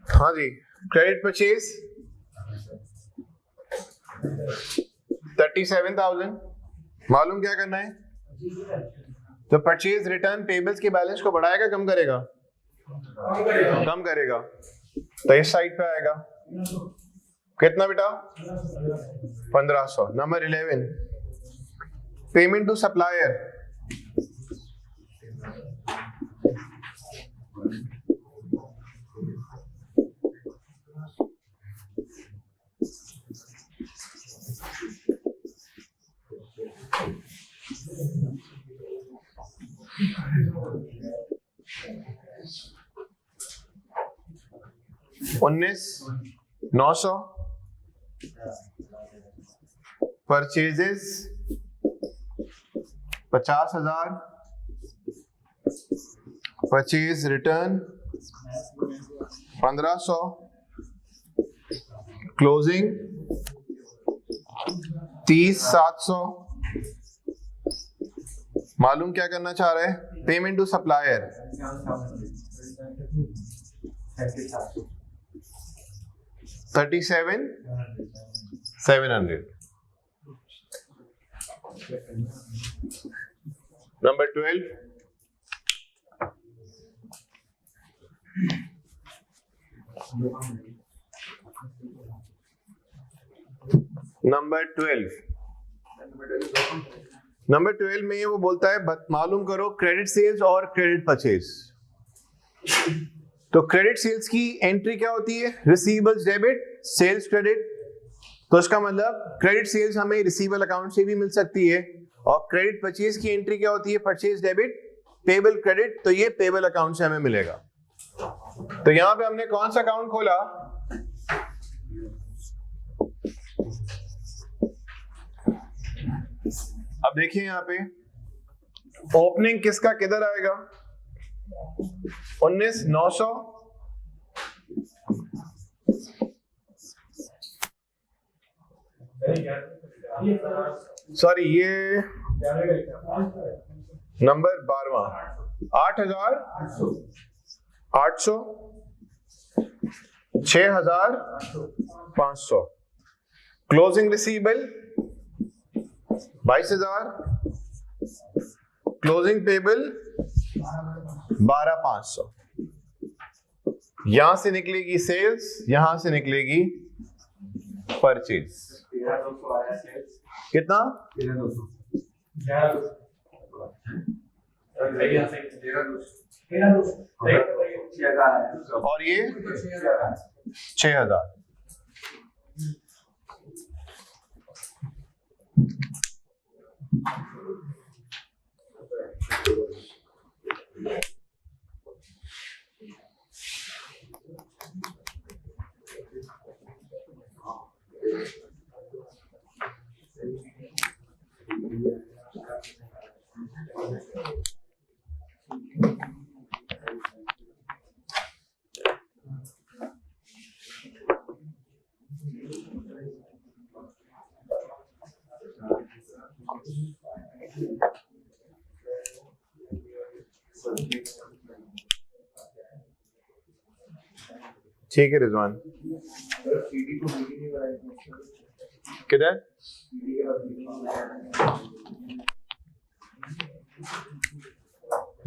हाँ जी, क्रेडिट परचेज 37,000। मालूम क्या करना है? तो परचेज रिटर्न पेबल्स के बैलेंस को बढ़ाएगा कम करेगा? कम करेगा। तो इस साइड पे आएगा कितना बेटा? 1500। Number 11 payment to supplier. उन्नीस 900। परचेजेस 50,000। Purchase return 1500। क्लोजिंग 30,700। मालूम क्या करना चाह रहा है? Payment to supplier 37,700। Number 12, number 12 में वो बोलता है मालूम करो क्रेडिट सेल्स और क्रेडिट परचेज। तो क्रेडिट सेल्स की एंट्री क्या होती है? Receivables debit, sales credit. तो इसका मतलब क्रेडिट सेल्स हमें रिसीवेबल अकाउंट से भी मिल सकती है, और क्रेडिट परचेज की एंट्री क्या होती है? Purchase debit, payable credit. तो ये पेबल अकाउंट से हमें मिलेगा। तो यहां पे हमने कौन सा अकाउंट खोला? अब देखिए यहां पे ओपनिंग किसका किधर आएगा? 19,900। सॉरी, ये number 12, 8,800, 6,500। Closing receivable 22,000, closing payable 12,500। यहां से निकलेगी सेल्स, यहां से निकलेगी परचेज। कितना? 13,200। और ये 6,000। ठीक है रिजवान, किधर?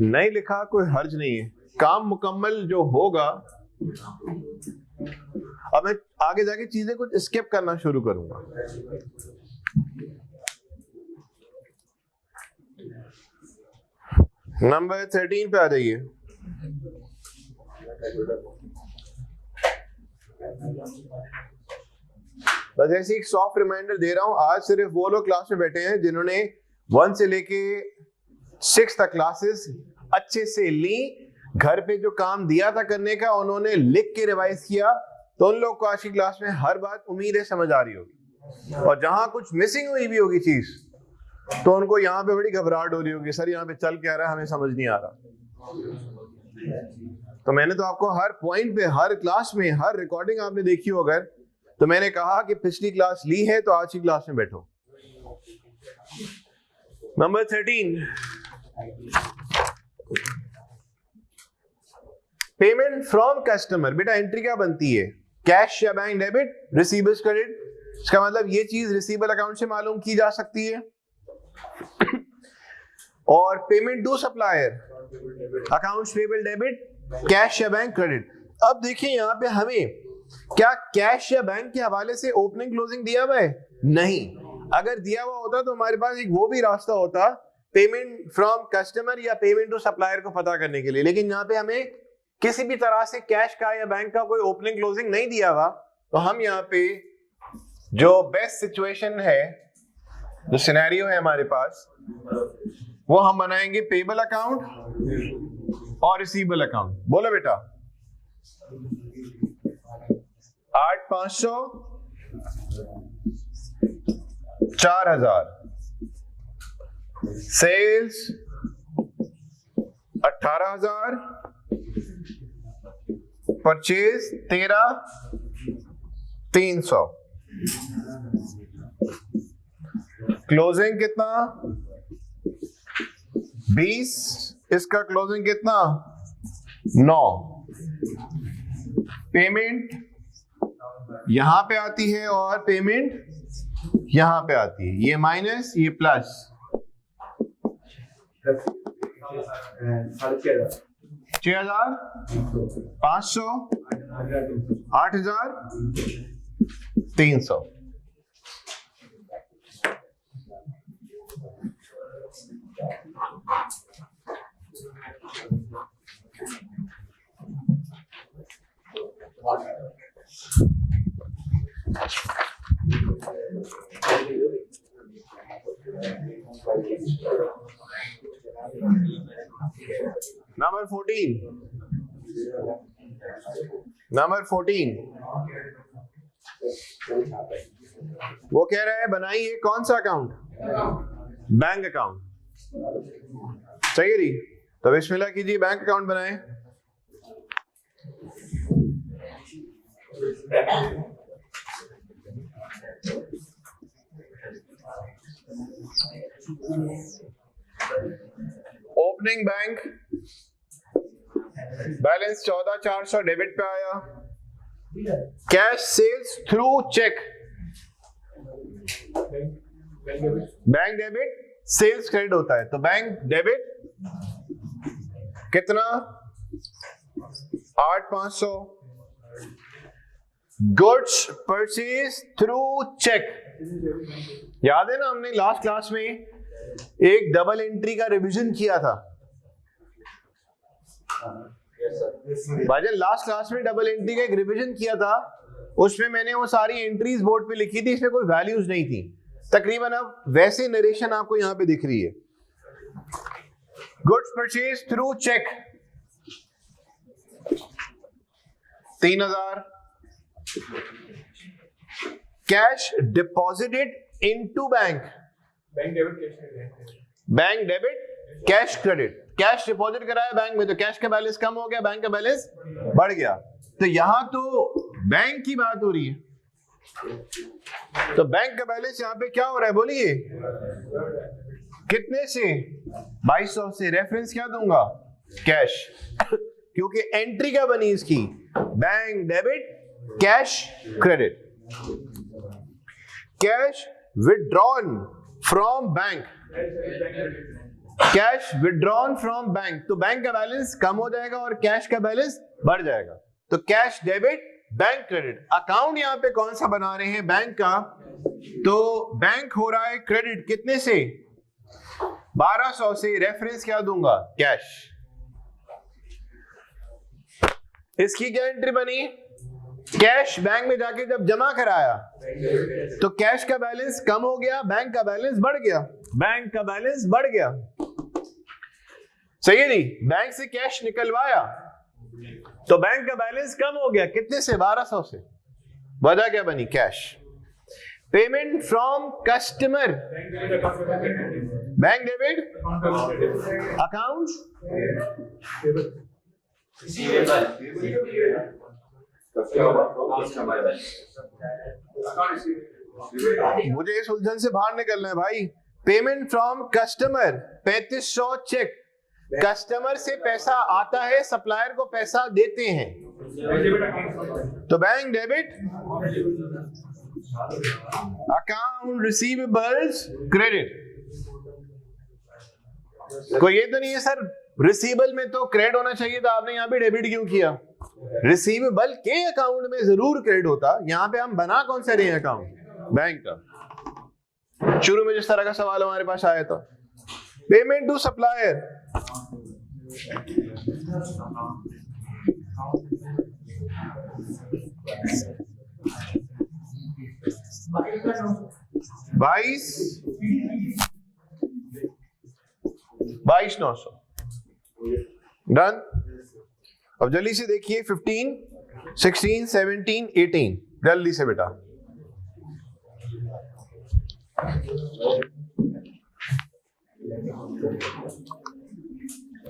नहीं लिखा, कोई हर्ज नहीं है। काम मुकम्मल जो होगा, अब मैं आगे जाके चीजें कुछ स्किप करना शुरू करूंगा। नंबर 13 पे आ जाइए। बस ऐसी एक सॉफ्ट रिमाइंडर दे रहा हूं, आज सिर्फ वो लोग क्लास में बैठे हैं जिन्होंने 1 से लेके 6 तक क्लासेस अच्छे से ली, घर पे जो काम दिया था करने का उन्होंने लिख के रिवाइज किया, तो उन लोग को आज की क्लास में हर बात उम्मीद है समझ आ रही होगी। और जहां कुछ मिसिंग हुई भी होगी चीज, तो उनको यहाँ पे बड़ी घबराहट हो रही होगी, सर यहाँ पे चल क्या रहा है, हमें समझ नहीं आ रहा। तो मैंने तो आपको हर पॉइंट पे, हर क्लास में, हर रिकॉर्डिंग आपने देखी हो अगर, तो मैंने कहा कि पिछली क्लास ली है तो आज की क्लास में बैठो। Number 13, payment from customer. बेटा एंट्री क्या बनती है? कैश या बैंक डेबिट, रिसीवेबल्स क्रेडिट। इसका मतलब ये चीज रिसीवेबल अकाउंट से मालूम की जा सकती है। और payment to supplier, accounts payable debit, cash या बैंक क्रेडिट। अब देखिए यहाँ पे हमें क्या कैश या बैंक के हवाले से ओपनिंग क्लोजिंग दिया हुआ है? नहीं। अगर दिया हुआ होता तो हमारे पास एक वो भी रास्ता होता पेमेंट फ्रॉम कस्टमर या पेमेंट टू सप्लायर को पता करने के लिए, लेकिन यहाँ पे हमें किसी भी तरह से कैश का या बैंक का कोई ओपनिंग क्लोजिंग नहीं दिया हुआ। तो हम यहाँ पे जो बेस्ट सिचुएशन है, जो सिनेरियो है हमारे पास, वो हम बनाएंगे पेबल अकाउंट और रिसीवेबल अकाउंट। बोलो बेटा। 8,500, 4,000, सेल्स 18,000, परचेज 13,300। क्लोजिंग कितना 20, इसका क्लोजिंग कितना 9। पेमेंट यहां पे आती है और पेमेंट यहां पे आती है, ये माइनस ये प्लस। 6,500 8,300। नंबर 14 वो कह रहा है बनाइए कौन सा अकाउंट, बैंक अकाउंट। सही रही, तो बिस्मिल्लाह कीजिए, बैंक अकाउंट बनाएं। ओपनिंग बैंक, बैलेंस 14,400 डेबिट पे आया। Cash sales through cheque, bank debit sales credit होता है, तो बैंक डेबिट कितना 8,500। गुड्स परचेज थ्रू चेक, याद है ना हमने लास्ट क्लास में एक डबल एंट्री का रिवीजन किया था भाईजान। लास्ट क्लास में डबल एंट्री का एक रिवीजन किया था, उसमें मैंने वो सारी एंट्रीज बोर्ड पे लिखी थी, इसमें कोई वैल्यूज नहीं थी तकरीबन। अब वैसे नरेशन आपको यहां पे दिख रही है। Goods purchase through cheque 3,000। Cash deposited into bank, bank debit cash credit. Cash deposit कराया बैंक में तो कैश का बैलेंस कम हो गया, बैंक का बैलेंस बढ़ गया। तो यहां तो बैंक की बात हो रही है, तो बैंक का बैलेंस यहां पे क्या हो रहा है बोलिए, कितने से 2,200 से। रेफरेंस क्या दूंगा कैश, क्योंकि एंट्री क्या बनी इसकी, bank debit cash credit. Cash withdrawn from bank, cash withdrawn from bank, तो बैंक का बैलेंस कम हो जाएगा और कैश का बैलेंस बढ़ जाएगा। तो cash debit bank credit. Account यहां पे कौन सा बना रहे हैं, बैंक का, तो बैंक हो रहा है क्रेडिट कितने से 1,200 से। रेफरेंस क्या दूंगा कैश। इसकी क्या एंट्री बनी, कैश बैंक में जाके जब जमा कराया तो कैश का बैलेंस कम हो गया, बैंक का बैलेंस बढ़ गया, बैंक का बैलेंस बढ़ गया। सही है जी, बैंक से कैश निकलवाया तो बैंक का बैलेंस कम हो गया, कितने से 1,200 से। वजह क्या बनी cash. Payment from customer, bank debit account मुझे इस उलझन से बाहर निकलना है भाई। Payment from customer 3,500 cheque, customer से पैसा आता है, सप्लायर को पैसा देते हैं, तो bank debit account receivables credit. कोई ये तो नहीं है सर रिसीवेबल में तो क्रेडिट होना चाहिए था, आपने यहाँ पे डेबिट क्यों किया। रिसीवेबल के अकाउंट में जरूर क्रेडिट होता, यहाँ पे हम बना कौन सा रहे हैं अकाउंट, बैंक का। शुरू में जिस तरह का सवाल हमारे पास आया था, पेमेंट टू सप्लायर, बाईस 900 डन। अब जल्दी से देखिए 15, 16, 17, 18 जल्दी से बेटा।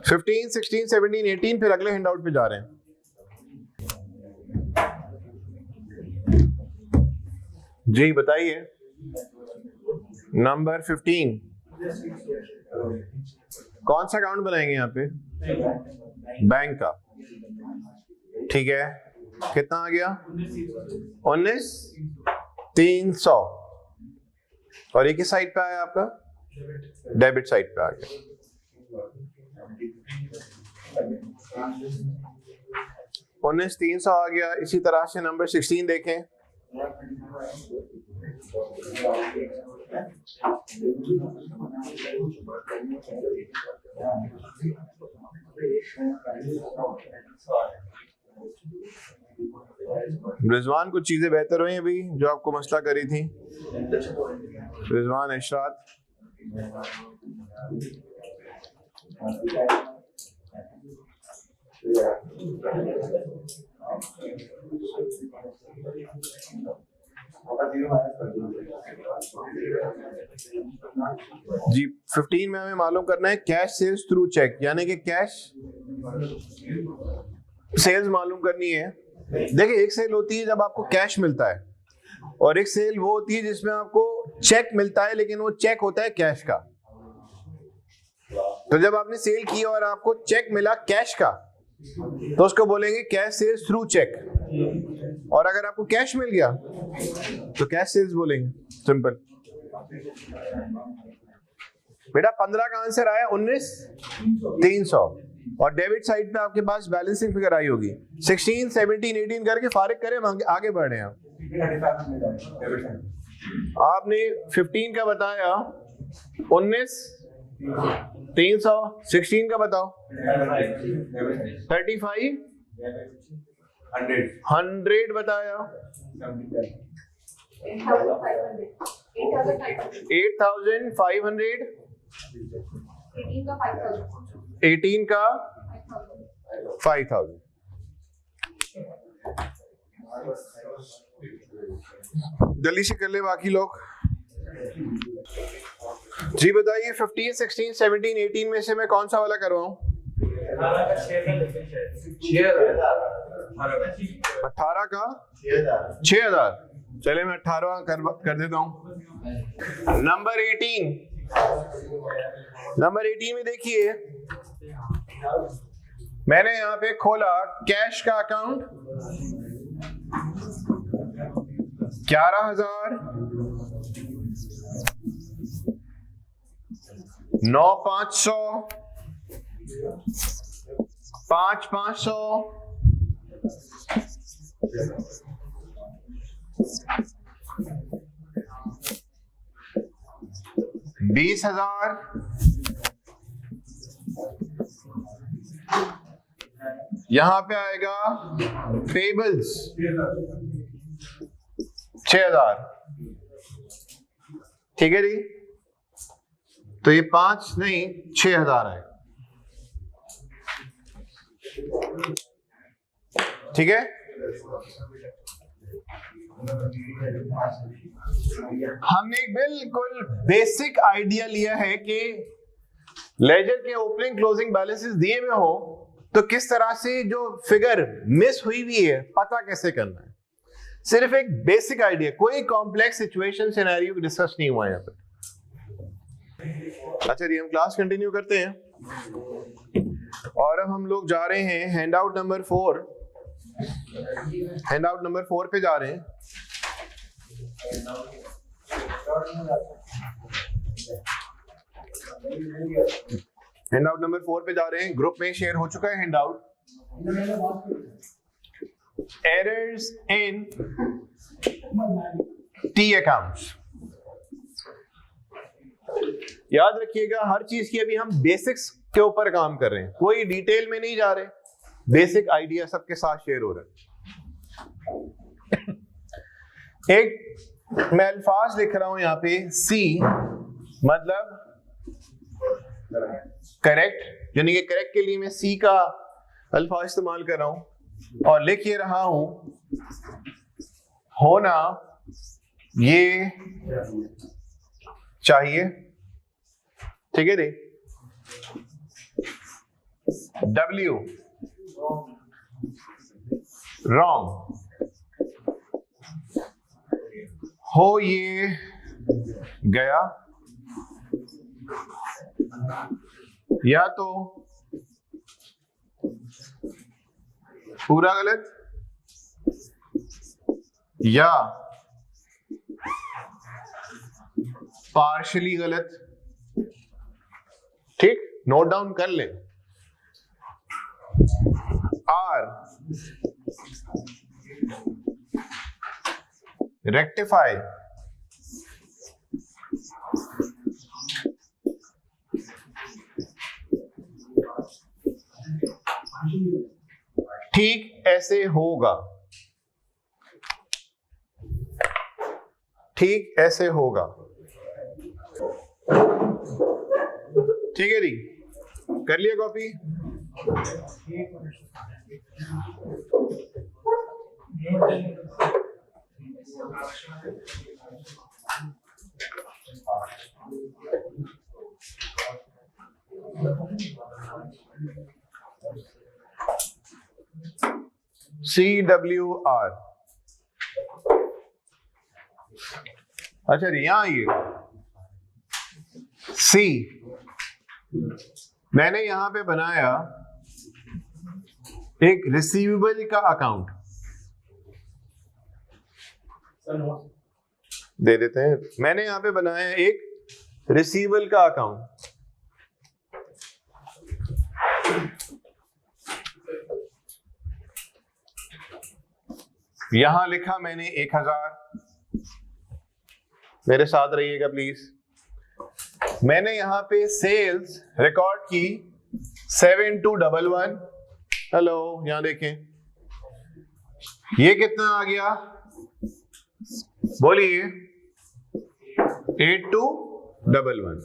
फिफ्टीन 16, 17, 18 फिर अगले हैंडआउट पे जा रहे हैं। जी बताइए। नंबर 15 कौन सा अकाउंट बनाएंगे यहाँ पे? बैंक का। ठीक है, कितना आ गया? 19,300। और ये किस साइड पे आया आपका? डेबिट साइड पे आ गया। 19,300 आ गया। इसी तरह से नंबर 16 देखें। रिजवान, कुछ चीजें बेहतर हुई अभी जो आपको मसला करी थी? रिजवान, इशरात, जी 15 में हमें मालूम करना है कैश सेल्स थ्रू चेक, यानी कि कैश सेल्स मालूम करनी है। देखिए, एक सेल होती है जब आपको कैश मिलता है, और एक सेल वो होती है जिसमें आपको चेक मिलता है, लेकिन वो चेक होता है कैश का। तो जब आपने सेल की और आपको चेक मिला कैश का, तो उसको बोलेंगे कैश सेल्स थ्रू चेक। और अगर आपको कैश मिल गया तो कैश सेल्स बोलेंगे। सिंपल। बेटा 15 का आंसर आया 19,300, और डेबिट साइड पे आपके पास बैलेंसिंग फिगर आई होगी। 16, 17, 18 करके फारिग करें, हम आगे बढ़ रहे हैं। आपने 15 का बताया 19,300, 16 का बताओ 35, 100 बताया 8,500, 18 का 5,000। जल्दी से कर ले बाकी लोग। जी बताइए, 15, 16, 17, 18 में से मैं कौन सा वाला करवाऊं? 18 का 6,000। चले मैं 18 कर देता हूं। नंबर 18 में देखिए, मैंने यहां पे खोला कैश का अकाउंट 11,000, 9,500, 5,500, 20,000, यहां पे आएगा पेबल्स 6,000। ठीक है जी, तो ये 5 नहीं 6,000 है। ठीक है, हमने एक बिल्कुल बेसिक आइडिया लिया है कि लेजर के ओपनिंग क्लोजिंग बैलेंसेस दिए हुए हो तो किस तरह से जो फिगर मिस हुई हुई है पता कैसे करना है। सिर्फ एक बेसिक आइडिया, कोई कॉम्प्लेक्स सिचुएशन सिनेरियो डिस्कस नहीं हुआ यहाँ पे। अच्छा जी, हम क्लास कंटिन्यू करते हैं और अब हम लोग जा रहे हैं hand out number 4। Hand out number 4 पे जा रहे हैं। हैंड आउट नंबर 4 पे जा रहे हैं। ग्रुप में शेयर हो चुका है hand out. Errors in T accounts. याद रखिएगा, हर चीज की अभी हम बेसिक्स के ऊपर काम कर रहे हैं, कोई डिटेल में नहीं जा रहे, बेसिक आइडिया सबके साथ शेयर हो रहा है। एक मैं अल्फाज लिख रहा हूं यहां पे, सी मतलब करेक्ट, यानी कि करेक्ट के लिए मैं सी का अल्फाज इस्तेमाल कर रहा हूं, और लिख ये रहा हूं होना ये चाहिए। ठीक है जी। W रॉन्ग, हो ये गया। या तो पूरा गलत या पार्शली गलत। ठीक, नोट डाउन कर ले। आर रेक्टिफाई ठीक ऐसे होगा, ठीक ऐसे होगा। ठीक है जी, कर लिया कॉपी? CWR। अच्छा जी, यहां आइए। सी मैंने यहां पे बनाया एक रिसीवेबल का अकाउंट, दे देते हैं। मैंने यहां पे बनाया एक रिसीवेबल का अकाउंट। यहां लिखा मैंने 1000, मेरे साथ रहिएगा प्लीज। मैंने यहां पे सेल्स रिकॉर्ड की 7211। हेलो, यहां देखें, ये कितना आ गया? बोलिए, 8211।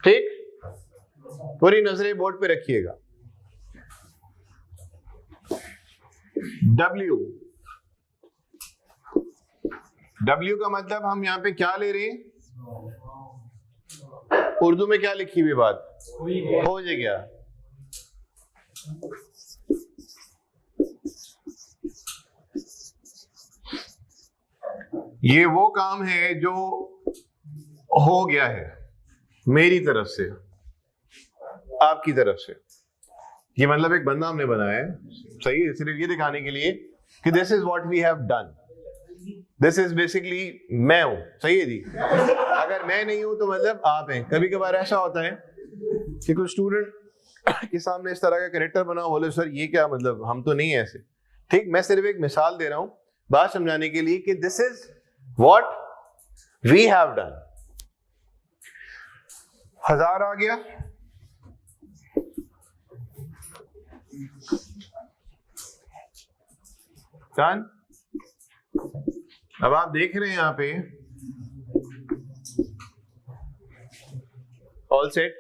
ठीक, पूरी नजरें बोर्ड पे रखिएगा। W का मतलब हम यहां पे क्या ले रहे हैं? उर्दू में क्या लिखी हुई बात? हो गया। ये वो काम है जो हो गया है मेरी तरफ से, आपकी तरफ से। ये मतलब एक बंदा हमने बनाया है, सही है, सिर्फ ये दिखाने के लिए कि this is what we have done. This is basically मैं हूं, सही है जी। अगर मैं नहीं हूं तो मतलब आप हैं। कभी कभार ऐसा होता है कि कुछ स्टूडेंट के सामने इस तरह का कैरेक्टर बना, बोले सर ये क्या मतलब, हम तो नहीं ऐसे। ठीक, मैं सिर्फ एक मिसाल दे रहा हूं बात समझाने के लिए कि this is what we have done. 1000 आ गया, डन। अब आप देख रहे हैं यहां पे ऑल सेट।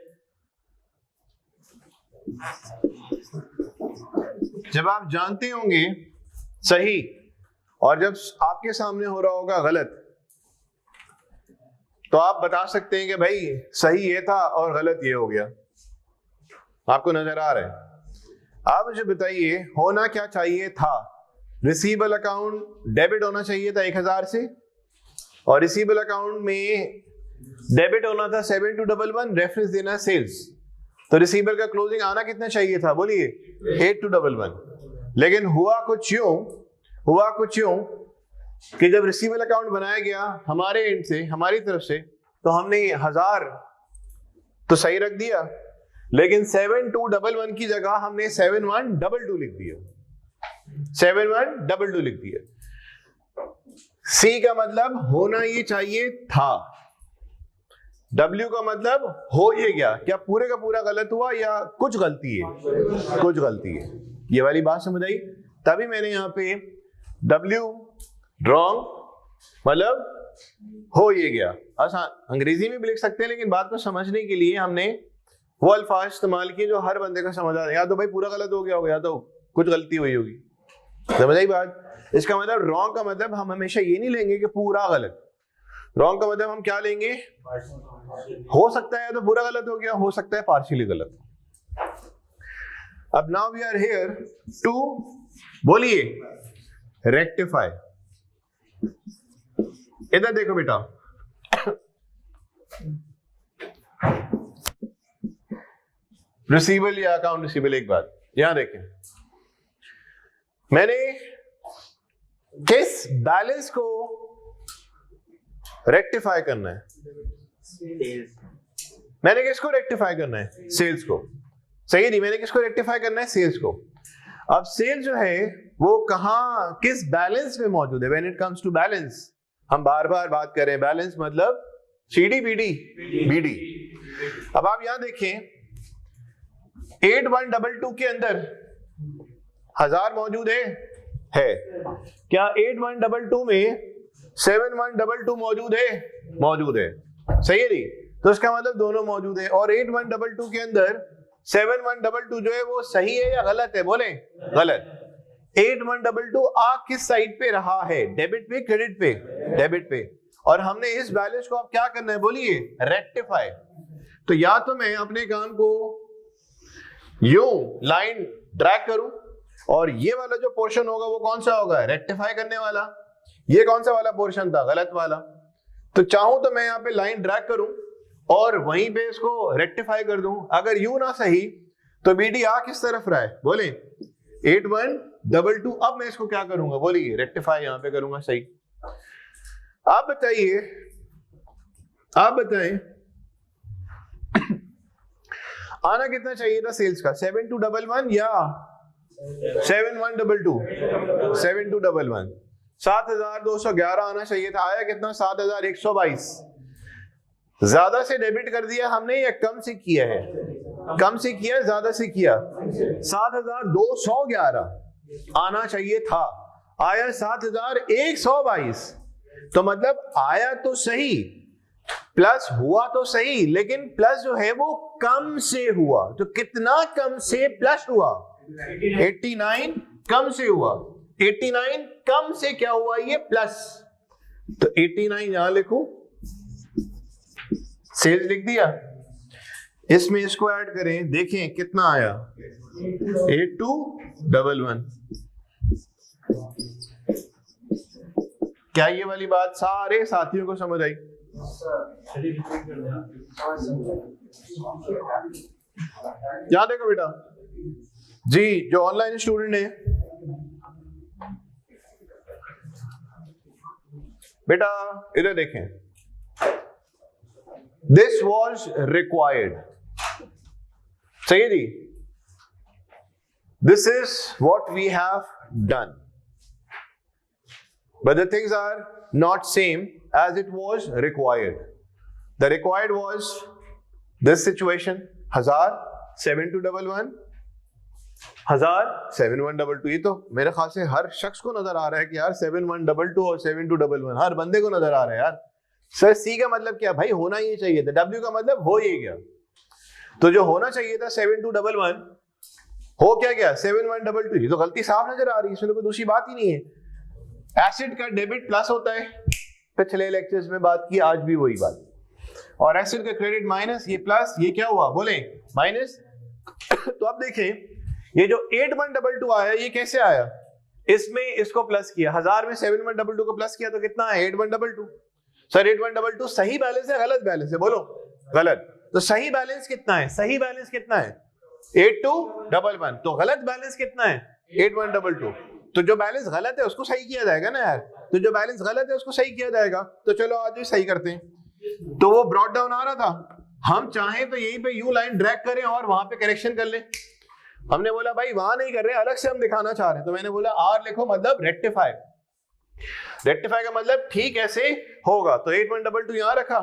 जब आप जानते होंगे सही और जब आपके सामने हो रहा होगा गलत, तो आप बता सकते हैं कि भाई सही ये था और गलत ये हो गया। आपको नजर आ रहा है? आप मुझे बताइए, होना क्या चाहिए था? रिसीवेबल अकाउंट डेबिट होना चाहिए था 1000 से, और रिसीवेबल अकाउंट में डेबिट होना था 7211, रेफरेंस देना सेल्स। तो रिसीवेबल का क्लोजिंग आना कितना चाहिए था? बोलिए 8211। लेकिन हुआ कुछ यूं कि जब रिसीवेबल अकाउंट बनाया गया हमारे एंड से, हमारी तरफ से, तो हमने 1000 तो सही रख दिया, लेकिन 7211 की जगह हमने 7122 लिख दिया। 7122 लिख दिया। सी का मतलब होना ये चाहिए था, W का मतलब हो ये गया। क्या पूरे का पूरा गलत हुआ या कुछ गलती है? कुछ गलती है। ये वाली बात समझ आई? तभी मैंने यहां पे W रॉन्ग मतलब हो ये गया। आसान अंग्रेजी में भी लिख सकते हैं, लेकिन बात को समझने के लिए हमने वो अल्फाज इस्तेमाल किए जो हर बंदे को समझ आ रहे। या तो भाई पूरा गलत हो गया होगा, या तो कुछ गलती हुई होगी। समझ आई बात? इसका मतलब रॉन्ग का मतलब हम हमेशा ये नहीं लेंगे कि पूरा गलत। रॉन्ग का मतलब हम क्या लेंगे? हो सकता है तो पूरा गलत हो गया, हो सकता है पार्शियली गलत। अब now we are here to, बोलिए, रेक्टिफाई। इधर देखो बेटा, रिसीवेबल या अकाउंट रिसीवेबल, एक बात यहां देखें, मैंने किस बैलेंस को रेक्टिफाई करना है? मैंने किसको रेक्टिफाई करना है? सेल्स को। सही नहीं, मैंने किसको रेक्टिफाई करना है? सेल्स को। अब सेल्स जो है वो कहां, किस बैलेंस में मौजूद है? When it comes to balance, हम बार बार बात कर रहे हैं बैलेंस मतलब सीडी बीडी बीडी। अब आप यहां देखें 8122 के अंदर 1000 मौजूद है क्या 8122 में 7122 मौजूद है? मौजूद है। सही है नहीं? तो इसका मतलब दोनों मौजूद है। और 8122 के अंदर 7122 जो है वो सही है या गलत है? बोले गलत। 8122 आ किस साइड पे रहा है? डेबिट पे, क्रेडिट पे? डेबिट पे। और हमने इस बैलेंस को अब क्या करना है? बोलिए रेक्टिफाई। तो या तो मैं अपने काम को यूं लाइन ड्रैग करूं और ये वाला जो पोर्शन होगा वो कौन सा होगा? रेक्टिफाई करने वाला। ये कौन सा वाला पोर्शन था? गलत वाला। तो चाहूं तो मैं यहाँ पे लाइन ड्रैग करूं और वहीं पे इसको रेक्टिफाई कर दूं। अगर यूं ना सही तो बीडी आ किस तरफ रहा है? बोले 8122। अब मैं इसको क्या करूंगा? बोलिए रेक्टिफाई यहां पे करूंगा। सही। आप बताइए, आप बताएं आना कितना चाहिए था सेल्स का? 7211 या 7122? 7211। 7211 आना चाहिए था। आया कितना? 7122। ज्यादा से डेबिट कर दिया हमने या कम से किया है? कम से किया, ज्यादा से किया? 7211 आना चाहिए था, आया 7122। तो मतलब आया तो सही, प्लस हुआ तो सही, लेकिन प्लस जो है वो कम से हुआ। तो कितना कम से प्लस हुआ? 89 कम से हुआ। 89 कम से क्या हुआ? ये प्लस। तो 89 यहां लिखो, सेल्स लिख दिया, इसमें इसको ऐड करें, देखें कितना आया? 8211। क्या ये वाली बात सारे साथियों को समझ आई? यहां देखो बेटा जी, जो ऑनलाइन स्टूडेंट है बेटा इधर देखें, दिस वॉज रिक्वायर्ड। सही है जी? This is what we have done, but the things are not same as it was required. The required was this situation, 1000 7211, 1000 7122। ये तो मेरे ख्याल से हर शख्स को नजर आ रहा है कि यार 7122 और 7211 हर बंदे को नजर आ रहा है यार। सर सी का मतलब क्या? भाई होना ही चाहिए था। डब्ल्यू का मतलब हो ही गया। तो जो होना चाहिए था 7211 हो क्या गया? 7122। ये तो गलती साफ नजर आ रही है, इसमें तो कोई दूसरी बात ही नहीं है। एसिड का डेबिट प्लस होता है, पिछले लेक्चर्स में बात की, आज भी वही बात। और एसिड का क्रेडिट माइनस, ये प्लस, ये क्या हुआ? बोले माइनस। तो अब देखें ये जो 8122 आया ये कैसे आया? इसमें इसको प्लस किया, 1000 में 7122 को प्लस किया तो कितना है? 8122। सर 8122 सही बैलेंस है गलत बैलेंस है? बोलो गलत। तो सही बैलेंस कितना है? सही बैलेंस कितना है? 8211। तो गलत बैलेंस कितना है? 8122। तो जो बैलेंस गलत है उसको सही किया जाएगा ना यार। तो जो बैलेंस गलत है उसको सही किया जाएगा। तो चलो आज भी सही करते हैं। तो वो ब्रॉड डाउन आ रहा था, हम चाहें तो यहीं पे यू लाइन ड्रैग करें और वहां पे करेक्शन कर लें। हमने बोला भाई वहां नहीं कर रहे, अलग से हम दिखाना चाह रहे हैं। तो मैंने बोला आर लिखो, मतलब रेक्टिफाई। रेक्टिफाई का मतलब ठीक ऐसे होगा। तो 8122 यहां रखा।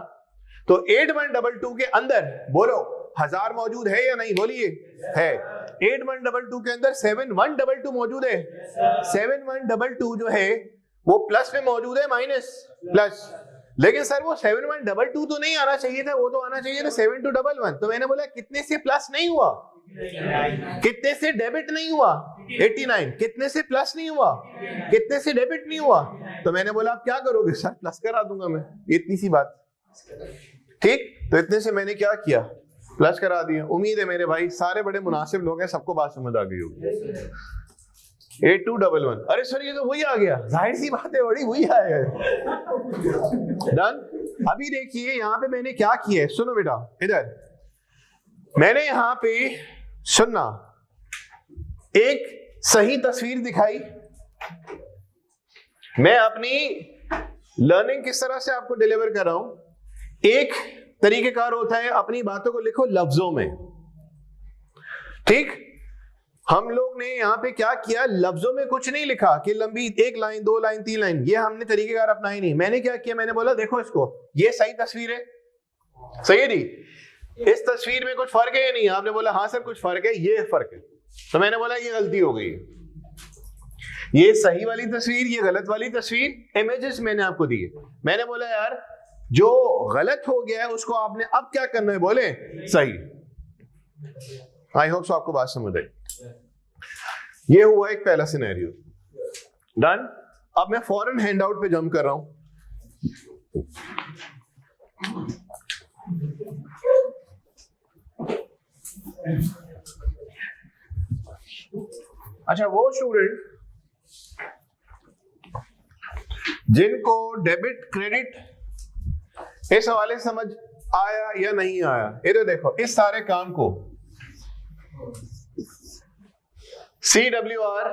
तो 8122 के अंदर बोलो 1000 मौजूद है या नहीं? बोलिए है। 8122 के अंदर 7122 मौजूद है। 7122 जो है वो प्लस में मौजूद है, माइनस प्लस। लेकिन सर वो 7122 तो नहीं आना चाहिए था, वो तो आना चाहिए था 7211। तो मैंने बोला कितने से प्लस नहीं हुआ? कितने से डेबिट नहीं हुआ? 89। कितने से प्लस नहीं हुआ? कितने से डेबिट नहीं हुआ? तो मैंने बोला आप क्या करोगे? सर प्लस करा दूंगा मैं, इतनी सी बात। ठीक, तो इतने से मैंने क्या किया? प्लस करा दिया। उम्मीद है मेरे भाई सारे बड़े मुनासिब लोग हैं, सबको बात समझ आ गई होगी। 8211। अरे सर ये तो वही आ गया, जाहिर सी बात है बड़ी वही आएगा। डन। अभी देखिए यहाँ पे मैंने क्या किया है, सुनो बेटा इधर, मैंने यहाँ पे सुनना एक सही तस्वीर दिखाई। मैं अपनी लर्निंग किस तरह से आपको डिलीवर कर रहा हूं, एक तरीकेकार होता है अपनी बातों को लिखो लफ्जों में, ठीक। हम लोग ने यहां पे क्या किया, लफ्जों में कुछ नहीं लिखा कि लंबी 1 लाइन 2 लाइन 3 लाइन, ये हमने तरीकेकार अपनाई नहीं। मैंने क्या किया, मैंने बोला देखो इसको, ये सही तस्वीर है, सही है जी, इस तस्वीर में कुछ फर्क है या नहीं? आपने बोला हाँ सर कुछ फर्क है, ये फर्क है। तो मैंने बोला ये गलती हो गई, ये सही वाली तस्वीर, ये गलत वाली तस्वीर, इमेजेस मैंने आपको दिए। मैंने बोला यार जो गलत हो गया है उसको आपने अब क्या करना है, बोले सही। आई होप सो आपको बात समझ आई। ये हुआ एक पहला सिनेरियो। डन। अब मैं फौरन हैंडआउट पे जंप कर रहा हूं। अच्छा, वो स्टूडेंट जिनको डेबिट क्रेडिट इस हवाले समझ आया या नहीं आया, इधर देखो, इस सारे काम को CWR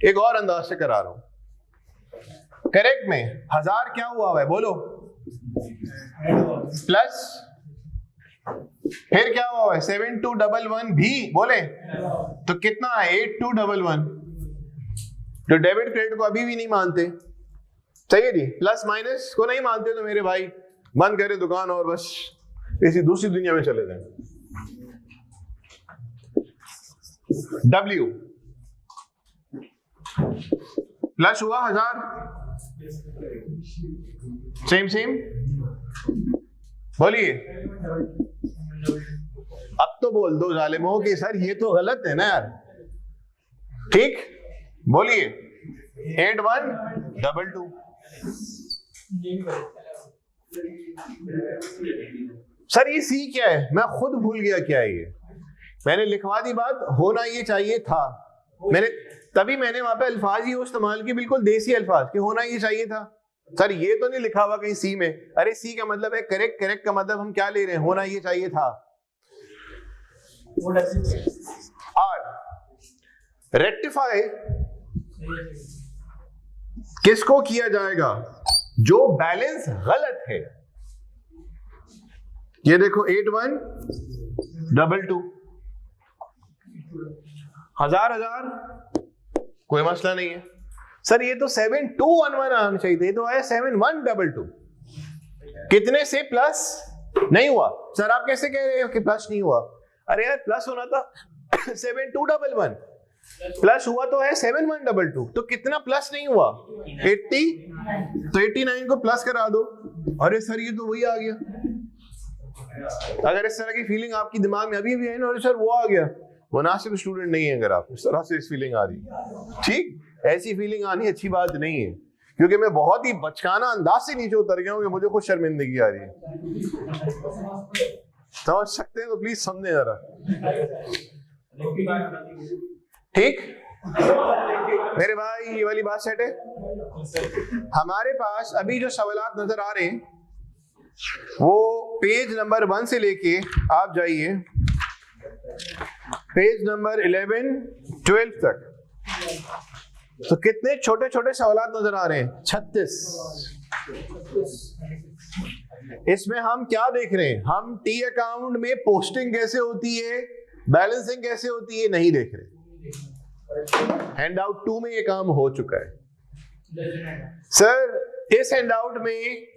एक और अंदाज से करा रहा हूं। करेक्ट में 1000 क्या हुआ है बोलो, प्लस फिर क्या हुआ है 7211 भी बोले, तो कितना है 8211। जो डेबिट क्रेडिट को अभी भी नहीं मानते, चाहिए जी, प्लस माइनस को नहीं मानते, तो मेरे भाई बंद करे दुकान और बस किसी दूसरी दुनिया में चले जाए। W प्लस हुआ 1000, सेम बोलिए। अब तो बोल दो जालिमों कि सर ये तो गलत है ना यार, ठीक, बोलिए 8122। सर ये सी क्या है, मैं खुद भूल गया क्या है ये, मैंने लिखवा दी बात, होना ये चाहिए था, मैंने वहां पे अल्फाज ही इस्तेमाल की, बिल्कुल देसी अल्फाज कि होना ये चाहिए था। सर ये तो नहीं लिखा हुआ कहीं सी में, अरे सी का मतलब है करेक्ट, करेक्ट का मतलब हम क्या ले रहे हैं, होना ये चाहिए था। और रेक्टिफाई किसको किया जाएगा, जो बैलेंस गलत है। ये देखो 8122, 1000 कोई मसला नहीं है। सर ये तो 7211 आना चाहिए था, ये तो आया 7122। कितने से प्लस नहीं हुआ? सर आप कैसे कह रहे हो कि प्लस नहीं हुआ? अरे यार प्लस होना था 7211, प्लस हुआ तो है 7122, तो कितना प्लस नहीं हुआ 80, तो 89 को प्लस करा दो। अरे सर ये तो वही आ गया। अगर इस तरह की फीलिंग आपकी दिमाग में अभी भी है ना, अरे सर वो आ गया, मुनासिब स्टूडेंट नहीं है अगर आप इस तरह से इस फीलिंग आ रही, ठीक, ऐसी फीलिंग आनी अच्छी बात नहीं है, क्योंकि मैं बहुत ही बचकाना अंदाज से नीचे उतर गया हूँ कि मुझे खुद शर्मिंदगी आ रही है। समझ सकते हैं तो प्लीज समझे जरा, ठीक मेरे भाई, ये वाली बात सेट है। हमारे पास अभी जो सवालात नजर आ रहे हैं वो पेज नंबर 1 से लेके आप जाइए पेज नंबर 11, 12 तक। तो कितने छोटे छोटे सवालात नजर आ रहे हैं, 36। इसमें हम क्या देख रहे हैं, हम टी अकाउंट में पोस्टिंग कैसे होती है, बैलेंसिंग कैसे होती है, नहीं देख रहे। हैंडआउट 2 में ये काम हो चुका है। सर इस हैंडआउट में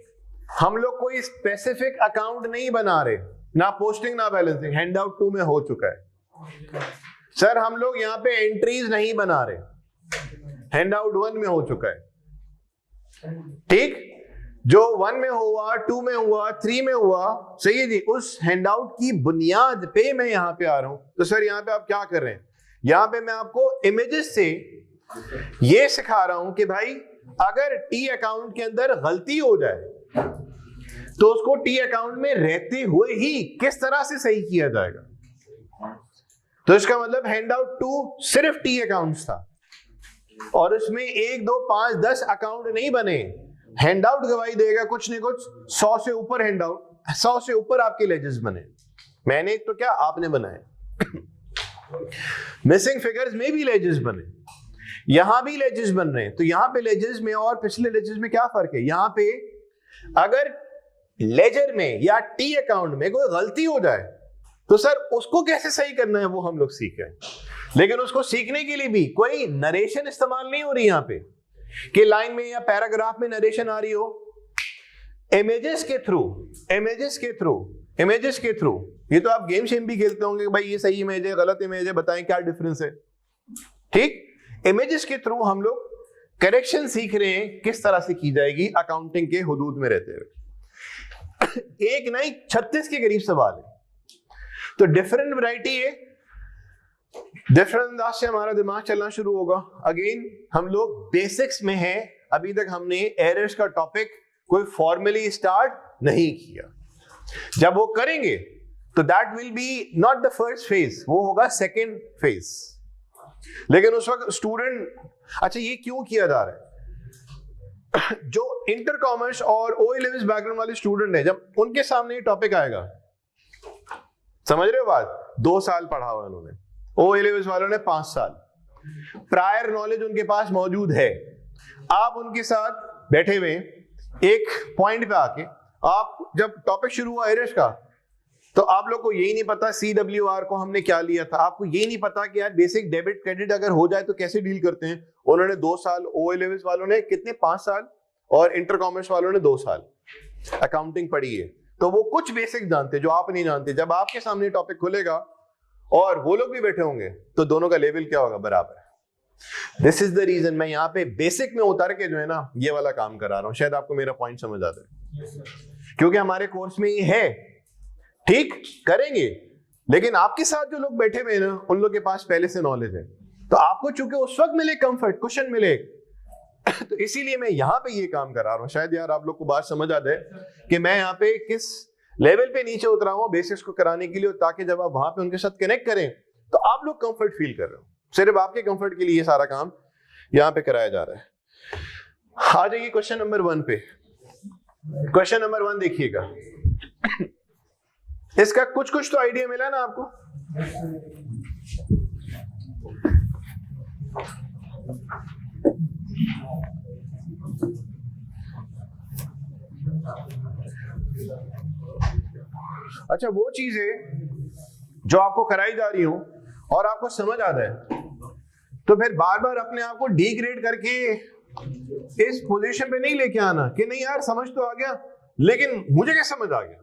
हम लोग कोई स्पेसिफिक अकाउंट नहीं बना रहे, ना पोस्टिंग ना बैलेंसिंग, हैंडआउट 2 में हो चुका है। सर हम लोग यहाँ पे एंट्रीज नहीं बना रहे, हैंडआउट 1 में हो चुका है, ठीक। जो 1 में हुआ, 2 में हुआ, 3 में हुआ, सही है जी, उस हैंडआउट की बुनियाद पे मैं यहाँ पे आ रहा हूं। तो सर यहाँ पे आप क्या कर रहे हैं, यहाँ पे मैं आपको इमेजेस से ये सिखा रहा हूं कि भाई अगर टी अकाउंट के अंदर गलती हो जाए तो उसको टी अकाउंट में रहते हुए ही किस तरह से सही किया जाएगा। तो इसका मतलब हैंडआउट 2 सिर्फ टी अकाउंट्स था, और उसमें 1, 2, 5, 10 अकाउंट नहीं बने, हैंडआउट गवाही देगा कुछ नहीं कुछ 100 से ऊपर हैंडआउट, 100 से ऊपर आपके लेजेस बने। मैंने तो क्या, आपने बनाए। मिसिंग फिगर्स में भी लेजेस बने, यहां भी लेजेस बन रहे हैं। तो यहां पे लेजेस में और पिछले लेजेस में क्या फर्क है? यहां पे अगर लेजर में या टी अकाउंट में कोई गलती हो जाए तो सर उसको कैसे सही करना है वो हम लोग सीख रहे हैं। लेकिन उसको सीखने के लिए भी कोई नरेशन इस्तेमाल नहीं हो रही यहां पे कि लाइन में या पैराग्राफ में नरेशन आ रही हो, इमेजेस के थ्रू, इमेजेस के थ्रू, इमेजेस के थ्रू। ये तो आप गेम शेम भी खेलते होंगे, भाई ये सही इमेज है, गलत इमेज है, बताएं क्या डिफरेंस है। ठीक, इमेजेस के थ्रू हम लोग करेक्शन सीख रहे हैं किस तरह से की जाएगी अकाउंटिंग के हुदूद में रहते हुए। एक नहीं 36 के करीब सवाल है, तो डिफरेंट वैरायटी है, डिफरेंट अंदाज से हमारा दिमाग चलना शुरू होगा। अगेन हम लोग बेसिक्स में हैं, अभी तक हमने एरर्स का टॉपिक कोई फॉर्मली स्टार्ट नहीं किया। जब वो करेंगे तो that will be not the first phase, वो होगा सेकेंड फेज। लेकिन उस वक्त स्टूडेंट, अच्छा ये क्यों किया जा रहा है? जो इंटर कॉमर्स और ओ लेवल्स बैकग्राउंड वाले स्टूडेंट है, जब उनके सामने ये टॉपिक आएगा, समझ रहे हो बात, 2 साल पढ़ा हुआ उन्होंने, ओ लेवल्स वालों ने 5 साल, प्रायर नॉलेज उनके पास मौजूद है। आप उनके साथ बैठे हुए एक पॉइंट पे आके, आप जब टॉपिक शुरू हुआ एरर्स का, तो आप लोग को यही नहीं पता CWR को हमने क्या लिया था, आपको यही नहीं पता कि यार बेसिक डेबिट क्रेडिट अगर हो जाए तो कैसे डील करते हैं। उन्होंने 2 साल, ओ लेवल्स वालों ने कितने, 5 साल, और इंटर कॉमर्स वालों ने 2 साल अकाउंटिंग पढ़ी है, तो वो कुछ बेसिक जानते जो आप नहीं जानते। जब आपके सामने टॉपिक खुलेगा और वो लोग भी बैठे होंगे तो दोनों का लेवल क्या होगा, बराबर है। दिस इज द रीजन मैं यहाँ पे बेसिक में उतार के जो है ना ये वाला काम करा रहा हूँ। शायद आपको मेरा पॉइंट समझ आता है, क्योंकि हमारे कोर्स में ये है, ठीक करेंगे, लेकिन आपके साथ जो लोग बैठे हुए हैं ना, उन लोग के पास पहले से नॉलेज है, तो आपको चूंकि उस वक्त मिले कंफर्ट, क्वेश्चन मिले, तो इसीलिए मैं यहाँ पे ये काम करा रहा हूँ। शायद यार आप लोग को बात समझ आ जाए कि मैं यहाँ पे किस लेवल पे नीचे उतरा हूँ बेसिक्स को कराने के लिए, ताकि जब आप वहां पे उनके साथ कनेक्ट करें तो आप लोग कंफर्ट फील कर रहे हो। सिर्फ आपके कंफर्ट के लिए ये सारा काम यहाँ पे कराया जा रहा है। आ जाइए क्वेश्चन नंबर 1 पे। क्वेश्चन नंबर 1 देखिएगा, इसका कुछ कुछ तो आइडिया मिला ना आपको? अच्छा, वो चीज है जो आपको कराई जा रही हो और आपको समझ आता है, तो फिर बार बार अपने आप को डिग्रेड करके इस पोजीशन पे नहीं लेके आना कि नहीं यार समझ तो आ गया, लेकिन मुझे क्या समझ आ गया।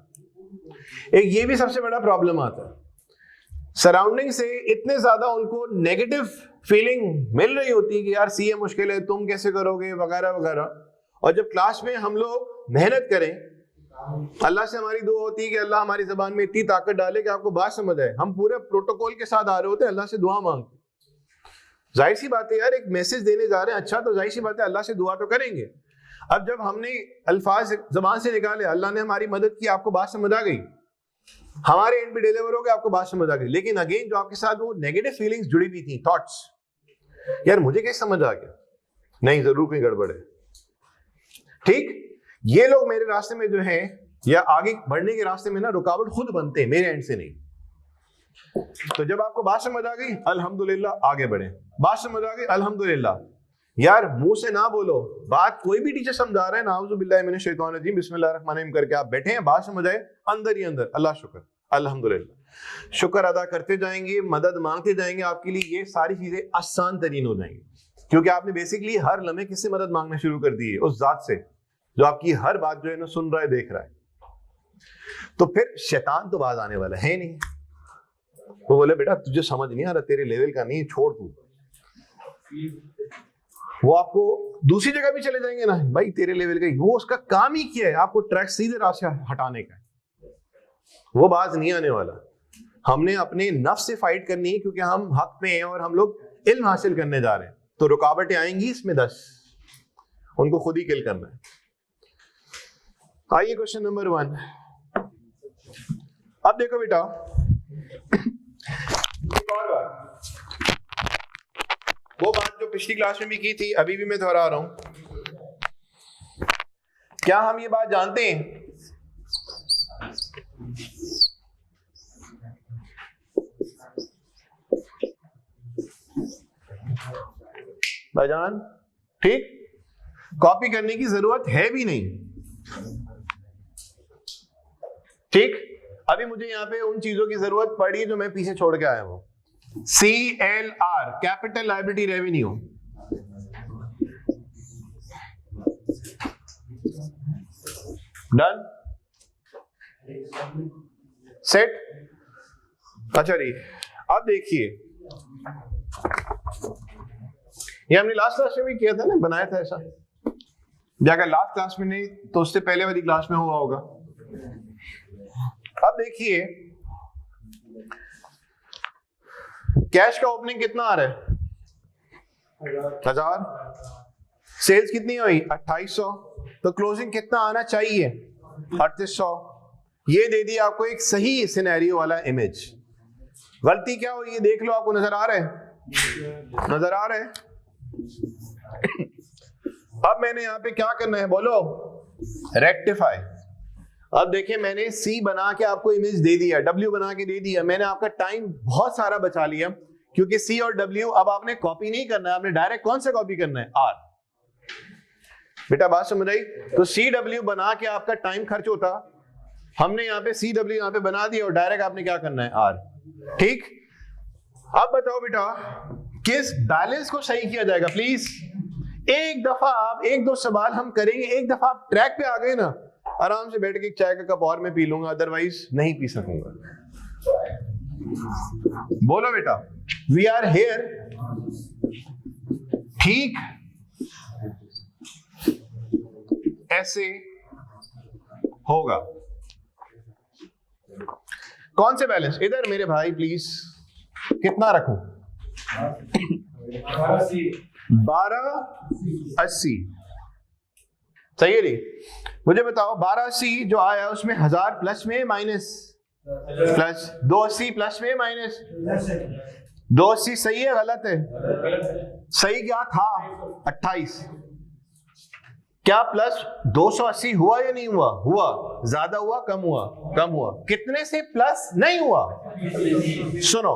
एक ये भी सबसे बड़ा प्रॉब्लम आता है, सराउंडिंग से इतने ज्यादा उनको नेगेटिव फीलिंग मिल रही होती है कि यार सीए मुश्किल है, तुम कैसे करोगे, वगैरह वगैरह। और जब क्लास में हम लोग मेहनत करें, अल्लाह से हमारी दुआ होती है कि अल्लाह हमारी जबान में इतनी ताकत डाले कि आपको बात समझ आए। हम पूरे प्रोटोकॉल के साथ आ रहे होते हैं, अल्लाह से दुआ मांगते। जाहिर सी बात है यार, एक मैसेज देने जा रहे हैं, अच्छा तो जाहिर सी बात है अल्लाह से दुआ तो करेंगे। अब जब हमने अल्फाज जबान से निकाले, अल्लाह ने हमारी मदद की, आपको बात समझ आ गई, हमारे एंड पे डिलीवर हो गया, आपको बात समझ आ गई। लेकिन अगेन जो आपके साथ वो नेगेटिव फीलिंग्स जुड़ी हुई थी, थॉट्स, यार मुझे कैसे समझ आ गया, नहीं जरूर कोई गड़बड़ है। ठीक, ये लोग मेरे रास्ते में जो है या आगे बढ़ने के रास्ते में ना रुकावट खुद बनते हैं, मेरे एंड से नहीं। तो जब आपको बात समझ आ गई, अल्हम्दुलिल्लाह आगे बढ़े। बात समझ आ गई, अल्हम्दुलिल्लाह। यार मुंह से ना बोलो, बात कोई भी टीचर समझा रहा है, नाउज़ु बिल्लाहि मिनश शैतानिर रजीम, बिस्मिल्लाहिर रहमानिर रहीम करके आप बैठे हैं, बात समझ आए, अंदर ही अंदर अल्लाह शुक्र, अल्हम्दुलिल्लाह, शुक्र अदा करते जाएंगे, मदद मांगते जाएंगे, आपके लिए ये सारी चीजें आसान तरीन हो जाएंगी। क्योंकि आपने बेसिकली हर लम्हे किससे मदद मांगना शुरू कर दी है, उस जात से जो आपकी हर बात जो है ना सुन रहा है, देख रहा है। तो फिर शैतान तो बाज आने वाला है नहीं, वो बोले बेटा तुझे समझ नहीं आ रहा, तेरे लेवल का नहीं, छोड़ तू। वो आपको दूसरी जगह भी चले जाएंगे ना, भाई तेरे लेवल का, वो उसका काम ही क्या है, आपको ट्रैक सीधे रास्ते हटाने का। वो बाज नहीं आने वाला। हमने अपने नफ्स से फाइट करनी है, क्योंकि हम हक में हैं और हम लोग इल्म हासिल करने जा रहे हैं। तो रुकावटें आएंगी इसमें 10, उनको खुद ही किल करना है। आइए क्वेश्चन नंबर 1। अब देखो बेटा, एक और बात, वो बात जो पिछली क्लास में भी की थी, अभी भी मैं दोहरा रहा हूं। क्या हम ये बात जानते हैं भाईजान? ठीक, कॉपी करने की जरूरत है भी नहीं। ठीक, अभी मुझे यहां पे उन चीजों की जरूरत पड़ी जो मैं पीछे छोड़ के आया हूं। CLR, capital liability revenue. Done, set. अच्छा जी, अब देखिए, ये हमने लास्ट क्लास में भी किया था ना, बनाया था ऐसा, या अगर लास्ट क्लास में नहीं तो उससे पहले वाली क्लास में हुआ होगा। अब देखिए, कैश का ओपनिंग कितना आ रहा है? 1000। सेल्स कितनी हुई? 2800। तो क्लोजिंग कितना आना चाहिए? 3800। ये दे दिया आपको एक सही सिनेरियो वाला इमेज। गलती क्या हुई ये देख लो, आपको नजर आ रहा है? नजर आ रहा है? अब मैंने यहां पे क्या करना है बोलो? रेक्टिफाई। अब देखिए, मैंने C बना के आपको इमेज दे दिया, W बना के दे दिया, मैंने आपका टाइम बहुत सारा बचा लिया, क्योंकि C और W अब आपने कॉपी नहीं करना है, आपने डायरेक्ट कौन सा कॉपी करना है? R। बेटा बात समझ आई? तो CW बना के आपका टाइम खर्च होता, हमने यहाँ पे CW यहाँ पे बना दिया और डायरेक्ट आपने क्या करना है? R। ठीक, अब बताओ बेटा, किस बैलेंस को सही किया जाएगा? प्लीज एक दफा आप, एक दो सवाल हम करेंगे, एक दफा आप ट्रैक पे आ गए ना, आराम से बैठ के चाय का कप और मैं पी लूंगा, अदरवाइज नहीं पी सकूंगा। बोलो बेटा, वी आर हियर। ठीक, ऐसे होगा। कौन से बैलेंस? इधर मेरे भाई प्लीज, कितना रखूं? 1280। सही है जी? मुझे बताओ, 1280 जो आया उसमें 1000 प्लस में माइनस प्लस, 280 प्लस में माइनस, 280 सही है गलत है? सही क्या था? 28। क्या प्लस 280 हुआ या नहीं हुआ? हुआ। ज्यादा हुआ कम हुआ? कम हुआ। कितने से प्लस नहीं हुआ? सुनो,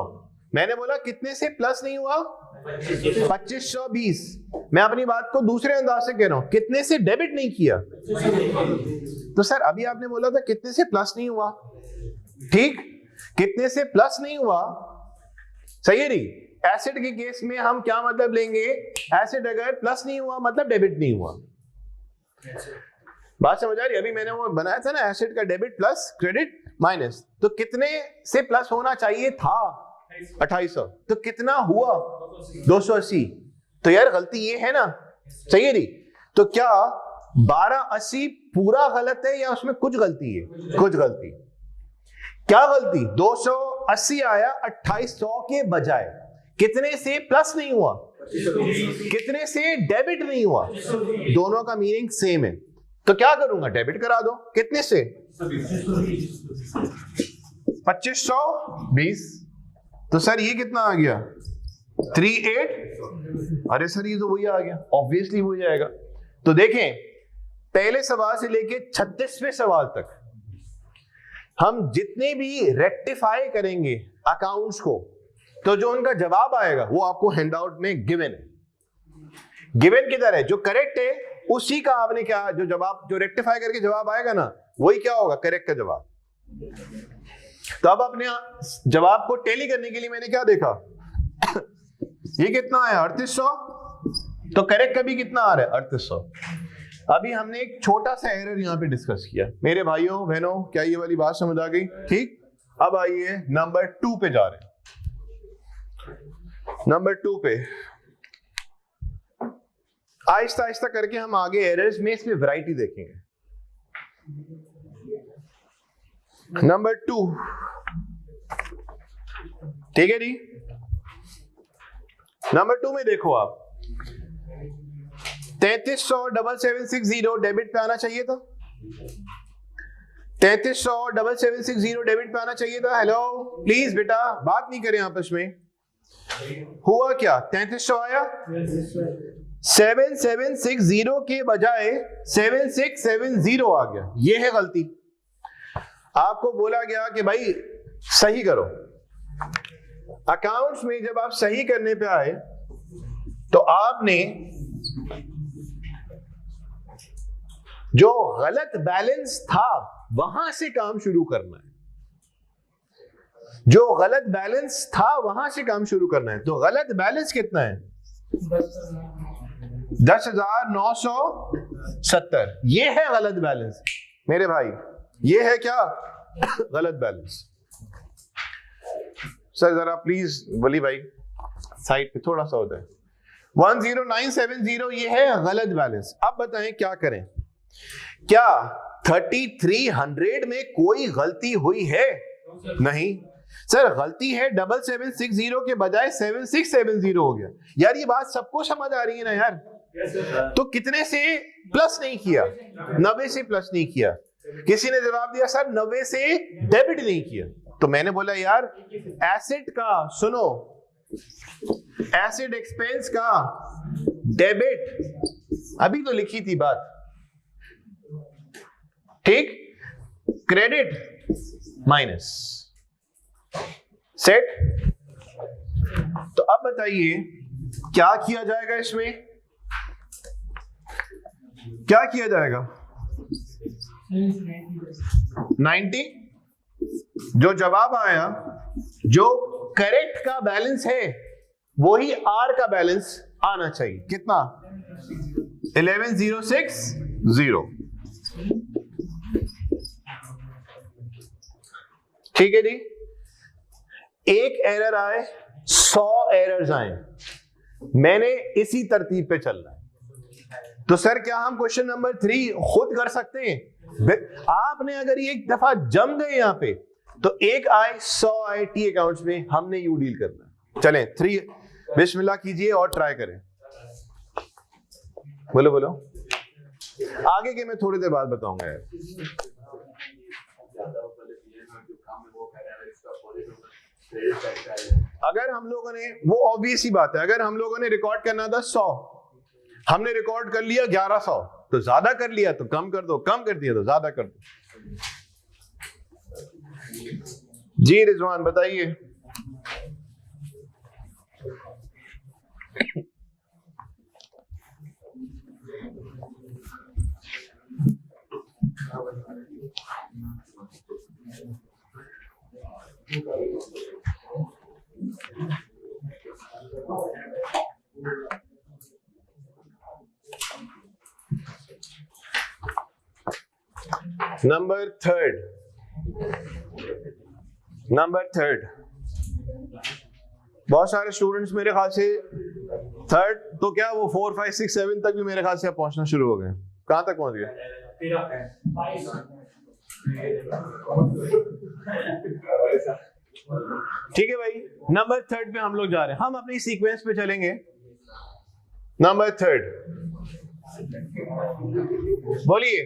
मैंने बोला कितने से प्लस नहीं हुआ? 2520। मैं अपनी बात को दूसरे अंदाज से कह रहा हूं, कितने से डेबिट नहीं किया? तो सर अभी आपने बोला था कितने से प्लस नहीं हुआ। ठीक, कितने से प्लस नहीं हुआ, सही है नहीं? एसिड के केस में हम क्या मतलब लेंगे? एसिड अगर प्लस नहीं हुआ मतलब डेबिट नहीं हुआ। बात समझ आ रही? अभी मैंने वो बनाया था ना, एसिड का डेबिट प्लस क्रेडिट माइनस, तो कितने से प्लस होना चाहिए था? 2800। तो कितना हुआ? 280। तो यार गलती ये है ना, सही है नहीं? तो क्या 1280 पूरा गलत है या उसमें कुछ गलती है? कुछ गलती। क्या गलती? 280 आया 2800 के बजाय। कितने से प्लस नहीं हुआ? कितने से डेबिट नहीं हुआ? दोनों का मीनिंग सेम है। तो क्या करूंगा? डेबिट करा दो। कितने से? 2520। तो सर ये कितना आ गया? 38। अरे सर ये तो वही आ गया, ऑब्वियसली वही आएगा। तो देखें, पहले सवाल से लेके 36वें सवाल तक हम जितने भी रेक्टिफाई करेंगे अकाउंट्स को, तो जो उनका जवाब आएगा वो आपको हैंडआउट में गिवन है। गिवन किधर है? जो करेक्ट है उसी का आपने क्या, जो जवाब, जो रेक्टिफाई करके जवाब आएगा ना, वही क्या होगा? करेक्ट का जवाब। तो अब अपने जवाब को टैली करने के लिए मैंने क्या देखा? ये कितना आया? 3800। तो करेक्ट का भी कितना आ रहा है? 3800। अभी हमने एक छोटा सा एरर यहां पे डिस्कस किया। मेरे भाइयों बहनों, क्या ये वाली बात समझ आ गई? ठीक, अब आइए नंबर 2 पे जा रहे हैं। नंबर 2 पे आहिस्ता आहिस्ता करके हम आगे एरर्स में इसमें वैरायटी देखेंगे। नंबर 2, ठीक है जी? नंबर 2 में देखो आप, 3300,7760 डेबिट पे आना चाहिए था। 3300,7760 डेबिट पे आना चाहिए था। हेलो प्लीज बेटा, बात नहीं करें आपस में। हुआ क्या, 3300 आया, 7760 के बजाय 7670 आ गया। ये है गलती। आपको बोला गया कि भाई सही करो। अकाउंट्स में जब आप सही करने पे आए तो आपने जो गलत बैलेंस था वहां से काम शुरू करना है। जो गलत बैलेंस था वहां से काम शुरू करना है। तो गलत बैलेंस कितना है, 10,970। ये है गलत बैलेंस मेरे भाई, ये है क्या, गलत बैलेंस। सर जरा प्लीज वली भाई साइड पे थोड़ा सा होता है। 10970 ये है गलत बैलेंस। अब बताएं क्या करें। क्या 3300 में कोई गलती हुई है? नहीं सर, गलती है 7760 के बजाय 7670 हो गया। यार ये बात सबको समझ आ रही है ना यार? तो कितने से प्लस नहीं किया? 90 से प्लस नहीं किया। किसी ने जवाब दिया सर 90 से डेबिट नहीं किया। तो मैंने बोला यार एसेट का सुनो, एसेट एक्सपेंस का डेबिट अभी तो लिखी थी बात, ठीक, क्रेडिट माइनस सेट। तो अब बताइए क्या किया जाएगा इसमें, क्या किया जाएगा? 90 जो जवाब आया, जो करेक्ट का बैलेंस है वही आर का बैलेंस आना चाहिए। कितना? 11060। ठीक है जी। एक एरर आए 100 एरर्स आए, मैंने इसी तरतीब पे चलना है। तो सर क्या हम क्वेश्चन नंबर 3 खुद कर सकते हैं? आपने अगर ये एक दफा जम गए यहां पे तो एक आए 100 आए टी अकाउंट्स में, हमने यू डील करना है। चलें 3 बिस्मिल्लाह कीजिए और ट्राई करें। बोलो बोलो, आगे के मैं थोड़ी देर बाद बताऊंगा यार। अगर हम लोगों ने, वो ऑब्वियस ही बात है, अगर हम लोगों ने रिकॉर्ड करना था 100, हमने रिकॉर्ड कर लिया 1100, तो ज्यादा कर लिया तो कम कर दो, कम कर दिया तो ज्यादा कर दो। जी रिजवान बताइए। नंबर थर्ड, बहुत सारे स्टूडेंट्स मेरे ख्याल से थर्ड तो क्या वो 4, 5, 6, 7 तक भी मेरे ख्याल से पहुंचना शुरू हो गए। कहां तक पहुंच गए? ठीक है भाई, नंबर थर्ड पे हम लोग जा रहे हैं। हम अपनी सीक्वेंस पे चलेंगे। नंबर थर्ड बोलिए।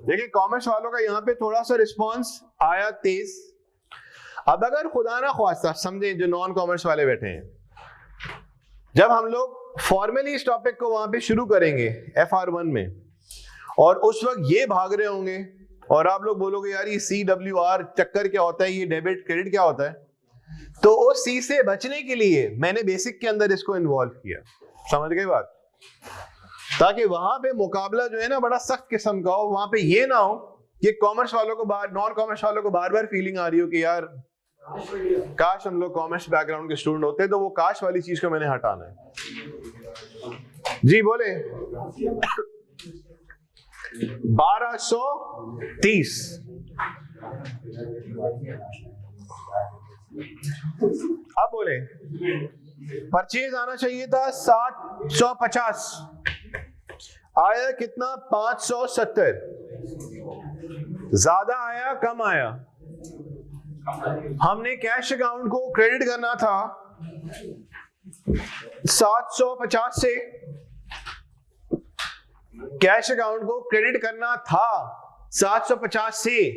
देखिए कॉमर्स वालों का यहाँ पे थोड़ा सा रिस्पांस आया तेज। अब अगर खुदा ना ख्वास्ता समझे जो नॉन कॉमर्स वाले बैठे हैं, जब हम लोग फॉर्मली इस टॉपिक को वहां पे शुरू करेंगे FR1 में, और उस वक्त ये भाग रहे होंगे और आप लोग बोलोगे यार ये CWR चक्कर क्या होता है, ये डेबिट क्रेडिट क्या होता है, तो उस C से बचने के लिए मैंने बेसिक के अंदर इसको इन्वॉल्व किया। समझ गए बात? ताकि वहां पे मुकाबला जो है ना बड़ा सख्त किस्म का हो। वहां पे ये ना हो कि कॉमर्स वालों को नॉन कॉमर्स वालों को बार बार फीलिंग आ रही हो कि यार काश हम लोग कॉमर्स बैकग्राउंड के स्टूडेंट होते। तो वो काश वाली चीज को मैंने हटाना है। जी बोले 1230। अब बोले परचेज आना चाहिए था 750, आया कितना? 570। ज्यादा आया कम आया? हमने कैश अकाउंट को क्रेडिट करना था 750 से, कैश अकाउंट को क्रेडिट करना था 750 से,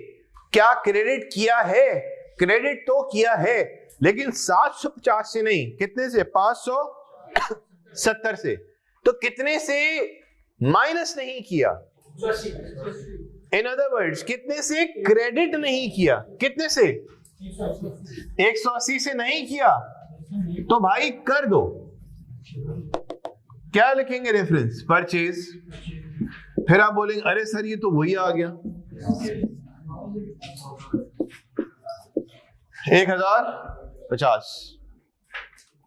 क्या क्रेडिट किया है? क्रेडिट तो किया है, लेकिन 750 से नहीं, कितने से? 570 से। तो कितने से माइनस नहीं किया? इन अदर वर्ड्स कितने से क्रेडिट नहीं किया? कितने से? 180 से नहीं किया। तो भाई कर दो, क्या लिखेंगे? Reference purchase. फिर आप बोलेंगे अरे सर ये तो वही आ गया 1050।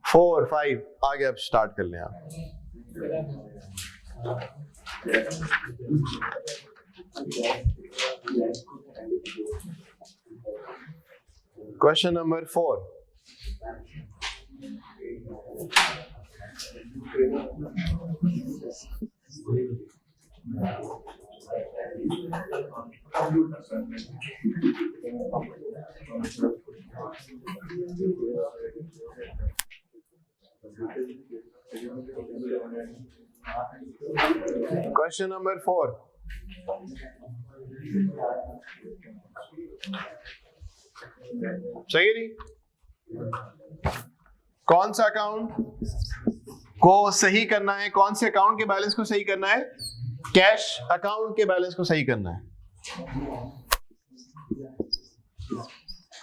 4 5 आगे अब स्टार्ट कर लें आप। Question number 4। Question number 4। सही नहीं? कौन सा अकाउंट को सही करना है? कौन से अकाउंट के बैलेंस को सही करना है? कैश अकाउंट के बैलेंस को सही करना है।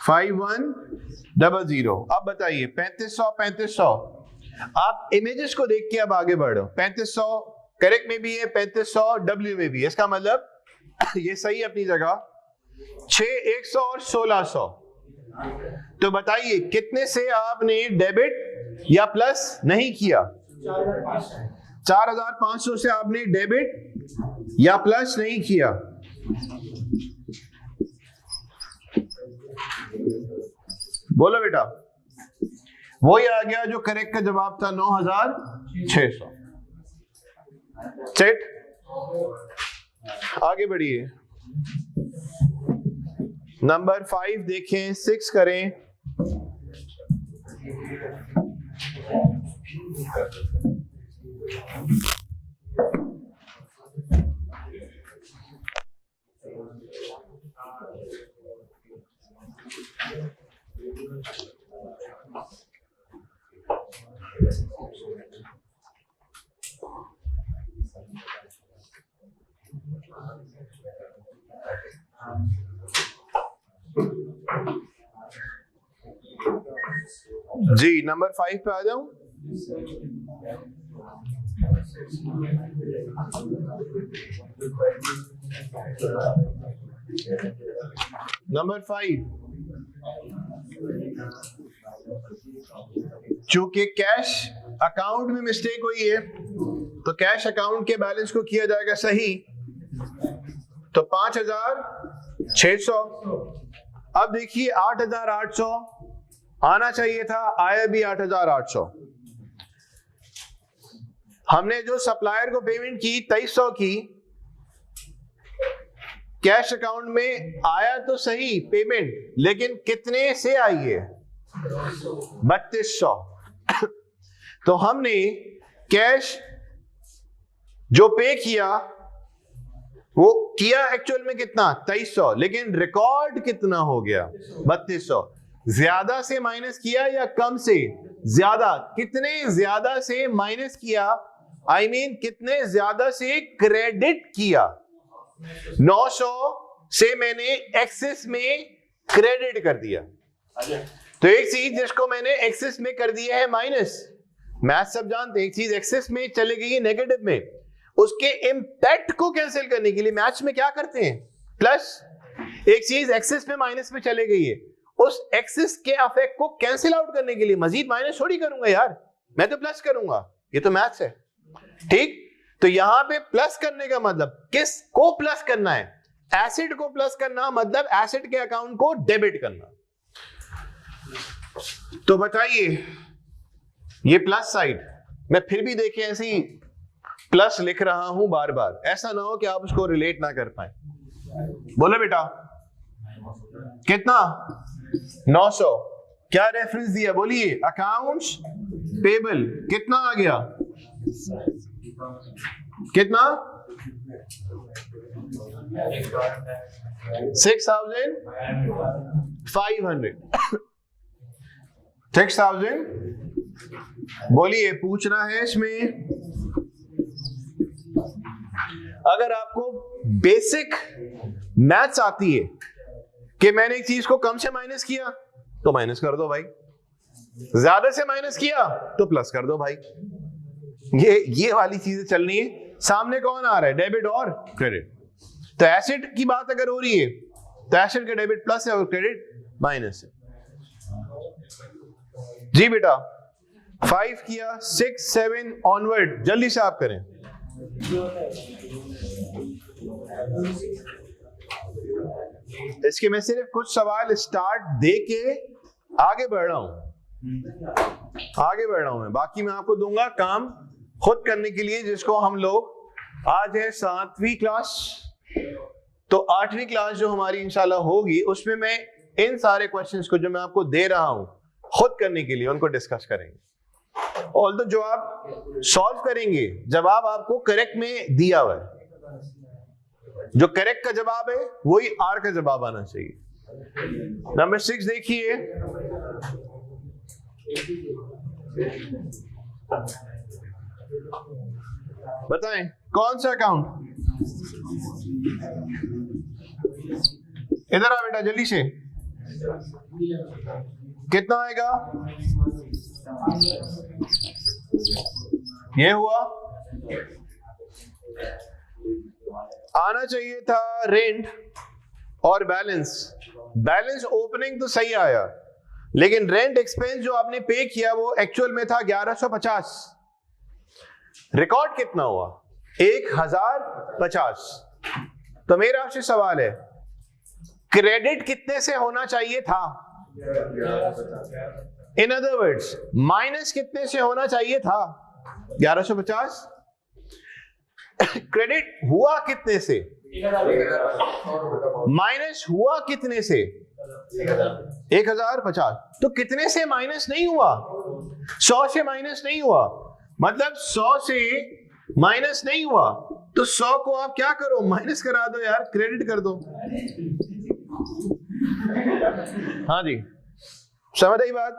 5100। अब बताइए 3500 आप इमेजेस को देख के अब आगे बढ़ो। 3500 करेक्ट में भी है, 3500 डब्ल्यू में भी है। इसका मतलब ये सही अपनी जगह। 6100 और 1600। तो बताइए कितने से आपने डेबिट या प्लस नहीं किया? 4500 से आपने डेबिट या प्लस नहीं किया। बोलो बेटा। वही आ गया जो करेक्ट का जवाब था, 9600। सेट। आगे बढ़िए। नंबर 5 देखें, 6 करें। जी नंबर 5 पे आ जाऊं। नंबर 5, चूंकि कैश अकाउंट में मिस्टेक हुई है तो कैश अकाउंट के बैलेंस को किया जाएगा सही। तो 5600। अब देखिए 8800 आना चाहिए था, आया भी 8800। हमने जो सप्लायर को पेमेंट की 2300 की, कैश अकाउंट में आया तो सही पेमेंट, लेकिन कितने से आई है? 3200। तो हमने कैश जो पे किया वो किया एक्चुअल में कितना? 2300, लेकिन रिकॉर्ड कितना हो गया? 3200। ज्यादा से माइनस किया या कम से ज्यादा? कितने ज्यादा से माइनस किया? I mean, कितने ज्यादा से क्रेडिट किया? 900 से मैंने एक्सेस में क्रेडिट कर दिया। तो एक चीज जिसको मैंने एक्सेस में कर दिया है माइनस, मैथ सब जानते हैं, एक चीज एक्सेस में चले गई है नेगेटिव में, उसके इंपैक्ट को कैंसिल करने के लिए मैथ्स में क्या करते हैं? प्लस। एक चीज एक्सेस में माइनस में चले गई है, उस एक्सेस के अफेक्ट को कैंसिल आउट करने के लिए मजीद माइनस थोड़ी करूंगा यार, मैं तो प्लस करूंगा, ये तो मैथ्स है। ठीक, तो यहां पे प्लस करने का मतलब किस को प्लस करना है? एसेट को प्लस करना, मतलब एसेट के अकाउंट को डेबिट करना। तो बताइए ये प्लस साइड, मैं फिर भी देखें ऐसे ही प्लस लिख रहा हूं बार बार, ऐसा ना हो कि आप उसको रिलेट ना कर पाए। बोलो बेटा कितना? 900। क्या रेफरेंस दिया? बोलिए। अकाउंट्स पेबल कितना आ गया? कितना? $6,500 6,000 बोलिए, पूछना है इसमें। अगर आपको बेसिक मैथ्स आती है कि मैंने एक चीज को कम से माइनस किया तो माइनस कर दो भाई, ज्यादा से माइनस किया तो प्लस कर दो भाई, ये वाली चीजें चलनी है। सामने कौन आ रहा है, डेबिट और क्रेडिट। तो एसेट की बात अगर हो रही है तो एसेट का डेबिट प्लस है और क्रेडिट माइनस है। जी बेटा 5 किया, 6 7 ऑनवर्ड, जल्दी से आप करें। इसके मैं सिर्फ कुछ सवाल स्टार्ट दे के आगे बढ़ रहा हूं मैं, बाकी मैं आपको दूंगा काम खुद करने के लिए, जिसको हम लोग आज है 7वीं क्लास, तो 8वीं क्लास जो हमारी इंशाल्लाह होगी उसमें मैं इन सारे क्वेश्चंस को जो मैं आपको दे रहा हूं खुद करने के लिए उनको डिस्कस करेंगे। और तो जो आप सॉल्व करेंगे जवाब आपको करेक्ट में दिया हुआ है, जो करेक्ट का जवाब है वही आर का जवाब आना चाहिए। नंबर 6 देखिए, बताएं कौन सा अकाउंट, इधर आ बेटा जल्दी से, कितना आएगा, ये हुआ, आना चाहिए था रेंट और बैलेंस। बैलेंस ओपनिंग तो सही आया, लेकिन रेंट एक्सपेंस जो आपने पे किया वो एक्चुअल में था 1150। रिकॉर्ड कितना हुआ, 1050। तो मेरा आपसे सवाल है, क्रेडिट कितने से होना चाहिए था, इन अदर वर्ड्स माइनस कितने से होना चाहिए था, 1150। क्रेडिट हुआ कितने से, माइनस हुआ कितने से, 1050। तो कितने से माइनस नहीं हुआ, 100 से माइनस नहीं हुआ, मतलब 100 से माइनस नहीं हुआ, तो 100 को आप क्या करो, माइनस करा दो यार, क्रेडिट कर दो। हाँ जी समझ आई बात।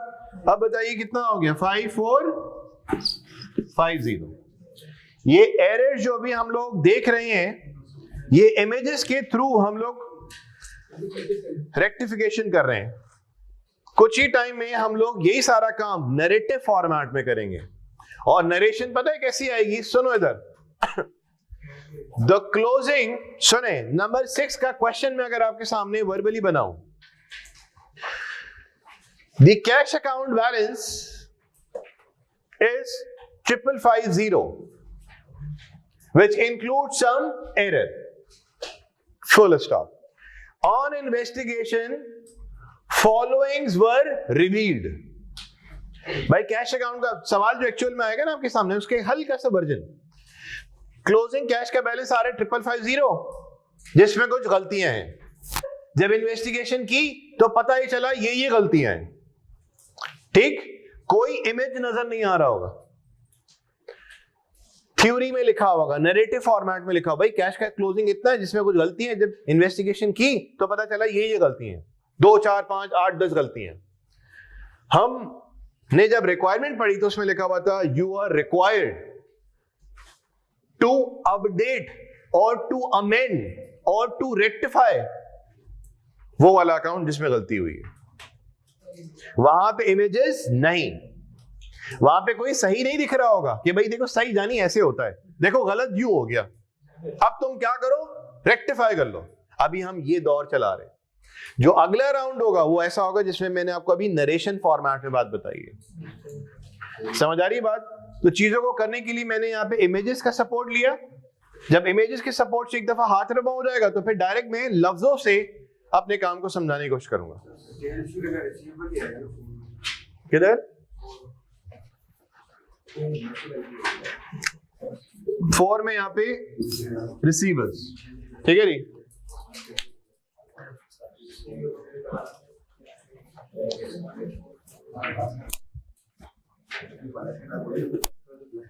अब बताइए कितना हो गया, 5450। ये एरर जो भी हम लोग देख रहे हैं, ये इमेजेस के थ्रू हम लोग रेक्टिफिकेशन कर रहे हैं। कुछ ही टाइम में हम लोग यही सारा काम नरेटिव फॉर्मेट में करेंगे, और नरेशन पता है कैसी आएगी, सुनो इधर। द क्लोजिंग, सुने नंबर 6 का क्वेश्चन में अगर आपके सामने वर्बली बनाऊं, the cash account balance is 5550 which includes some error, full stop. On investigation followings were revealed। भाई कैश अकाउंट का सवाल जो एक्चुअल में आएगा ना आपके सामने, उसके हल्का सा वर्जन, क्लोजिंग कैश का बैलेंस आ रहा है 5550 जिसमें कुछ गलतियां हैं। जब इन्वेस्टिगेशन की तो पता ही चला ये गलतियां हैं, ठीक, कोई इमेज नजर नहीं आ रहा होगा, थ्योरी में लिखा होगा, नैरेटिव फॉर्मेट में लिखा होगा, भाई कैश का क्लोजिंग इतना है जिसमें कुछ गलती है, जब इन्वेस्टिगेशन की तो पता चला ये गलती है, 2 4 5 8 10 गलतियां। हमने जब रिक्वायरमेंट पढ़ी तो उसमें लिखा हुआ था you are required to update or to amend or to rectify वो वाला अकाउंट जिसमें गलती हुई है। वहां पे इमेजेस नहीं, वहां पे कोई सही नहीं दिख रहा होगा कि भाई देखो सही जानी ऐसे होता है, देखो गलत यू हो गया, अब तुम क्या करो, रेक्टिफाई कर लो। अभी हम ये दौर चला रहे हैं, जो अगला राउंड होगा वो ऐसा होगा जिसमें मैंने आपको अभी नरेशन फॉर्मेट में बात बताई है। समझ आ रही है बात। तो चीजों को करने के लिए मैंने यहाँ पे इमेजेस का सपोर्ट लिया, जब इमेजेस के सपोर्ट से एक दफा हाथ रबा हो जाएगा तो फिर डायरेक्ट मैं लफ्जों से अपने काम को समझाने की कोशिश करूंगा। किधर 4 में यहाँ पे रिसीवर्स, ठीक है जी।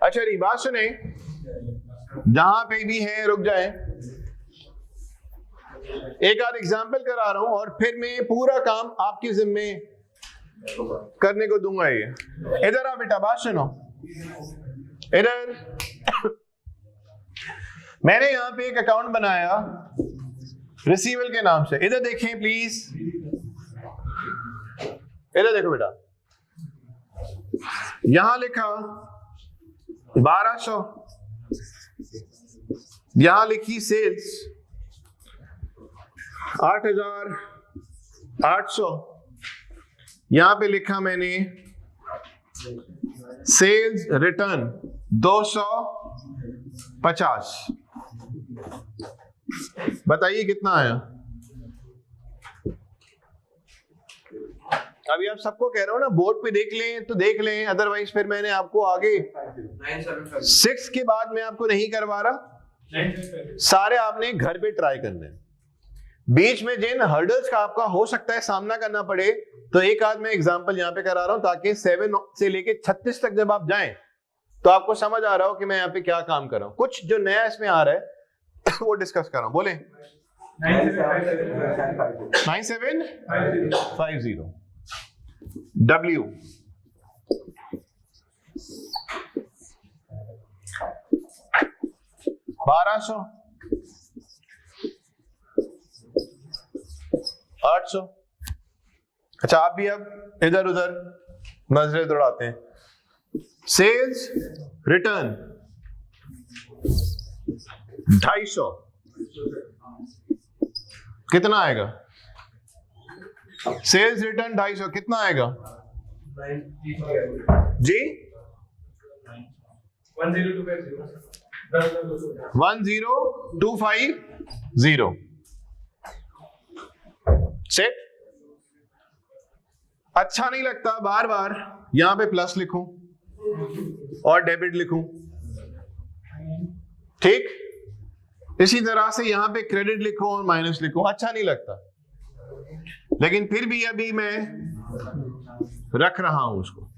अच्छा जी बात सुने, जहां पे भी है रुक जाए, एक आध एग्जाम्पल करा रहा हूं और फिर मैं पूरा काम आपके जिम्मे करने को दूंगा। ये इधर आ बेटा, बात सुनो इधर। मैंने यहां पे एक अकाउंट बनाया रिसीवेबल के नाम से, इधर देखें प्लीज, इधर देखो बेटा, यहां लिखा 1200, यहां लिखी सेल्स 8800, यहां पे लिखा मैंने सेल्स रिटर्न 250। बताइए कितना आया? अभी आप सबको कह रहा हूं ना, बोर्ड पे देख लें तो देख लें, अदरवाइज फिर मैंने आपको आगे 6 के बाद मैं आपको नहीं करवा रहा, सारे आपने घर पे ट्राई करने। बीच में जिन हर्डल्स का आपका हो सकता है सामना करना पड़े, तो एक आध मैं एग्जांपल यहां पे करा रहा हूं ताकि 7 से लेके 36 तक जब आप जाएं तो आपको समझ आ रहा हो कि मैं यहाँ पे क्या काम कर रहा हूं। कुछ जो नया इसमें आ रहा है वो डिस्कस कर रहा हूं। बोले 9750 W 1200 800। अच्छा, आप भी अब इधर उधर नजरें दौड़ाते हैं। सेल्स रिटर्न 250, कितना आएगा? सेल्स रिटर्न 250 कितना आएगा जी? 10250 सेट। अच्छा नहीं लगता बार बार यहां पे प्लस लिखूं और डेबिट लिखूं, ठीक? इसी तरह से यहां पे क्रेडिट लिखूं और माइनस लिखूं, अच्छा नहीं लगता, लेकिन फिर भी अभी मैं रख रहा हूं उसको।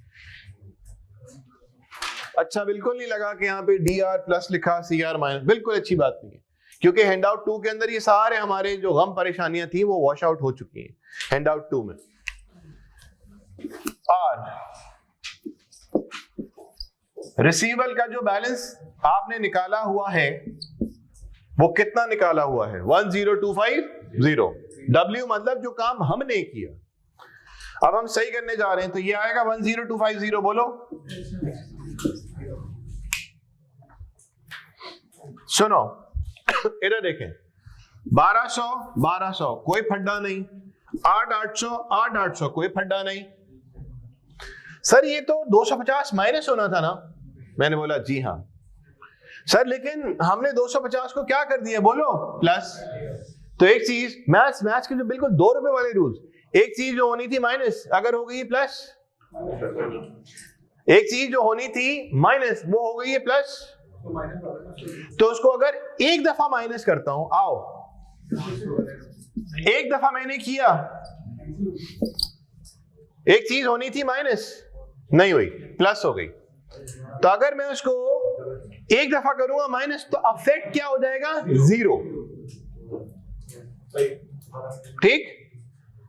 अच्छा बिल्कुल नहीं लगा कि यहां पे DR प्लस लिखा, CR माइनस, बिल्कुल अच्छी बात नहीं है, क्योंकि हैंड आउट 2 के अंदर ये सारे हमारे जो गम परेशानियां थी वो वॉश आउट हो चुकी हैं हैंड आउट 2 में। और रिसीवेबल का जो बैलेंस आपने निकाला हुआ है वो कितना निकाला हुआ है? 10250। W मतलब जो काम हमने किया। अब हम सही करने जा रहे हैं तो ये आएगा 10250। बोलो सुनो इधर देखें, 1200 कोई फड्डा नहीं, 800 कोई फड्डा नहीं। सर ये तो 250 माइनस होना था ना? मैंने बोला जी हाँ सर, लेकिन हमने 250 को क्या कर दिया? बोलो प्लस। तो एक चीज मैथ्स के जो बिल्कुल 2 रुपए वाले रूल्स, एक चीज जो होनी थी माइनस अगर हो गई प्लस, एक चीज जो होनी थी माइनस वो हो गई है प्लस, तो उसको अगर एक दफा माइनस करता हूं, आओ एक दफा मैंने किया, एक चीज होनी थी माइनस नहीं हुई, प्लस हो गई, तो अगर मैं उसको एक दफा करूंगा माइनस तो अफेक्ट क्या हो जाएगा? 0। ठीक?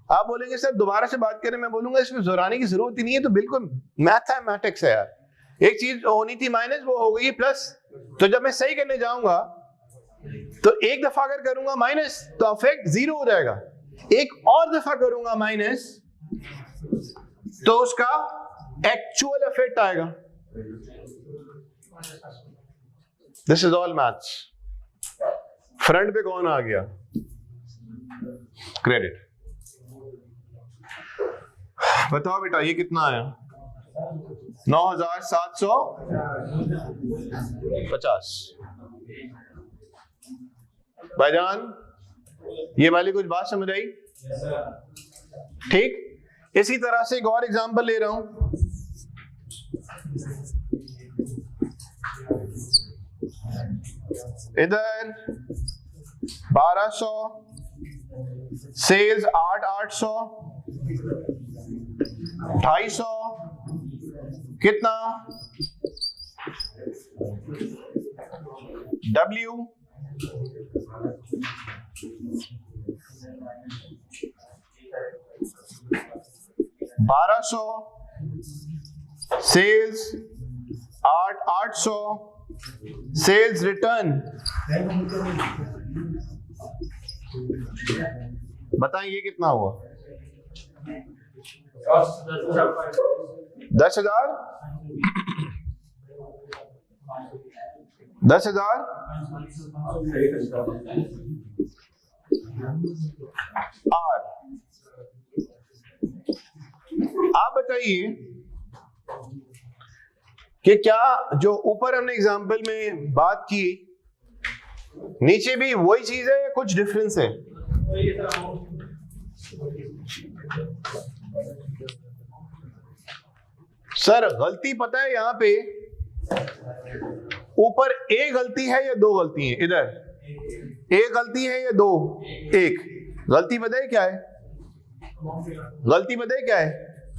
आप बोलेंगे सर दोबारा से बात करें, मैं बोलूंगा इसमें दोहराने की जरूरत ही नहीं है, तो बिल्कुल मैथमेटिक्स है यार। एक चीज होनी थी माइनस वो हो गई प्लस, तो जब मैं सही करने जाऊंगा तो एक दफा अगर करूंगा माइनस तो अफेक्ट 0 हो जाएगा, एक और दफा करूंगा माइनस तो उसका एक्चुअल इफेक्ट आएगा। This is all maths. Front पे कौन आ गया? क्रेडिट। बताओ बेटा ये कितना आया? 9750। भाईजान ये वाली कुछ बात समझ आई? ठीक। इसी तरह से एक और एग्जांपल ले रहा हूं। इधर 1200, सेल्स 800, 250 कितना? W 1200, सेल्स 800, सेल्स रिटर्न बताएं ये कितना हुआ? 10,000 10,000 R। आप बताइए कि क्या जो ऊपर हमने एग्जाम्पल में बात की नीचे भी वही चीज है या कुछ डिफरेंस है? सर गलती पता है यहां पे ऊपर एक गलती है या दो गलती है? इधर एक गलती है या दो? एक गलती पता है क्या है? गलती पता है क्या है?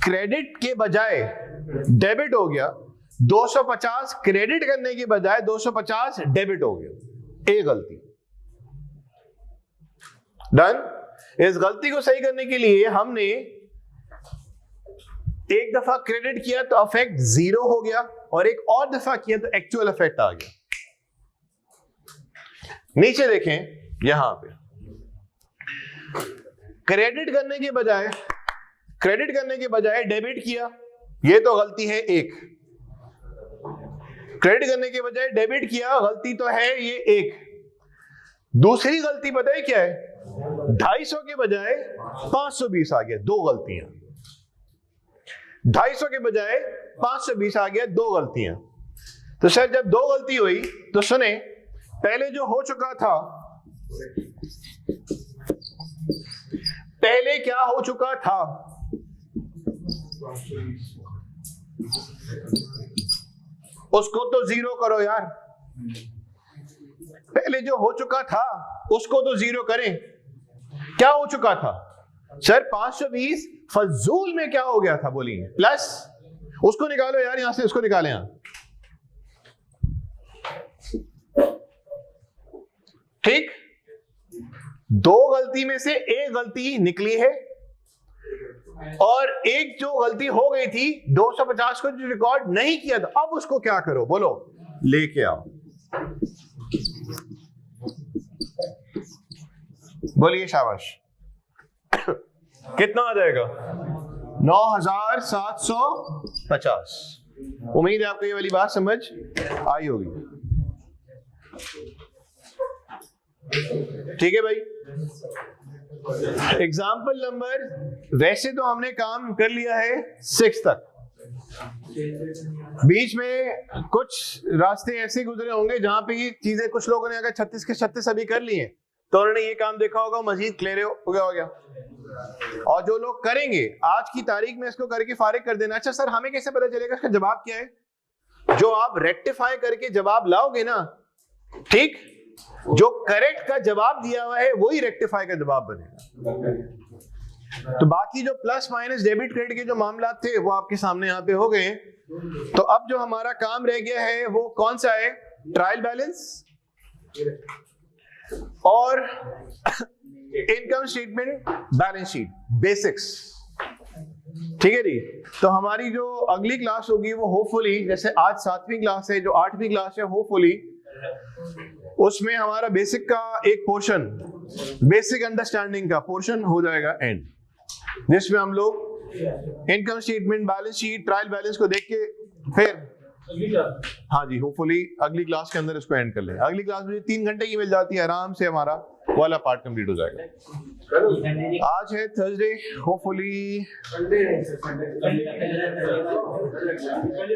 क्रेडिट के बजाय डेबिट हो गया। 250 क्रेडिट करने के बजाय 250 डेबिट हो गया। एक गलती डन। इस गलती को सही करने के लिए हमने एक दफा क्रेडिट किया तो इफेक्ट 0 हो गया और एक और दफा किया तो एक्चुअल इफेक्ट आ गया। नीचे देखें यहां पे क्रेडिट करने के बजाय डेबिट किया, ये तो गलती है एक। क्रेडिट करने के बजाय डेबिट किया, गलती तो है ये एक। दूसरी गलती पता है क्या है? 250 के बजाय 520 आ गया, दो गलतियां। 250 के बजाय 520 आ गया, दो गलतियां। तो सर जब दो गलती हुई तो सुने, पहले जो हो चुका था, पहले क्या हो चुका था? उसको तो 0 करो यार। पहले जो हो चुका था उसको तो 0 करें। क्या हो चुका था सर? 520 फजूल में क्या हो गया था बोलिए? प्लस उसको निकालो यार, यहां से उसको निकालें यहां। ठीक, दो गलती में से एक गलती निकली है और एक जो गलती हो गई थी 250 को जो रिकॉर्ड नहीं किया था, अब उसको क्या करो बोलो? लेके आओ। बोलिए शाबाश। कितना आ जाएगा? 9,750। उम्मीद है आपको ये वाली बात समझ आई होगी। ठीक है भाई। एग्जाम्पल नंबर, वैसे तो हमने काम कर लिया है 6 तक। बीच में कुछ रास्ते ऐसे गुजरे होंगे जहां पे ये चीजें कुछ लोगों ने अगर 36 के 36 अभी कर लिए तो उन्होंने ये काम देखा होगा, मजीद क्लियर हो गया। और जो लोग करेंगे आज की तारीख में इसको करके फारिग कर देना। अच्छा सर हमें कैसे पता चलेगा इसका जवाब क्या है? जो आप रेक्टिफाई करके जवाब लाओगे ना, ठीक, जो करेक्ट का जवाब दिया हुआ है वही रेक्टिफाई का जवाब बनेगा। तो बाकी जो प्लस माइनस डेबिट क्रेडिट के जो मामला थे वो आपके सामने यहाँ पे हो गए। तो अब जो हमारा काम रह गया है वो कौन सा है? ट्रायल बैलेंस और income statement, balance sheet, basics. ठीक है जी। तो हमारी जो अगली क्लास होगी वो होपफुली, जैसे आज 7वीं क्लास है, जो 8वीं क्लास है, होपफुली उसमें हमारा बेसिक का एक पोर्शन, बेसिक अंडरस्टैंडिंग का पोर्शन हो जाएगा एंड, जिसमें हम लोग income statement, balance sheet, trial balance को देख के फिर हाँ जी होपफुली अगली क्लास के अंदर इसको एंड कर लें। अगली क्लास में 3 घंटे की मिल जाती है, आराम से हमारा वाला पार्ट कंप्लीट हो जाएगा। आज है थर्सडे, होपफुली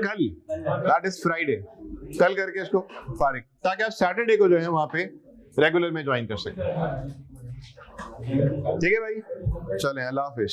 कल, दैट इज फ्राइडे, कल करके इसको फारिग, ताकि आप सैटरडे को जो है वहां पे रेगुलर में ज्वाइन कर सकें। ठीक है भाई, चलें, अल्लाह हाफिज।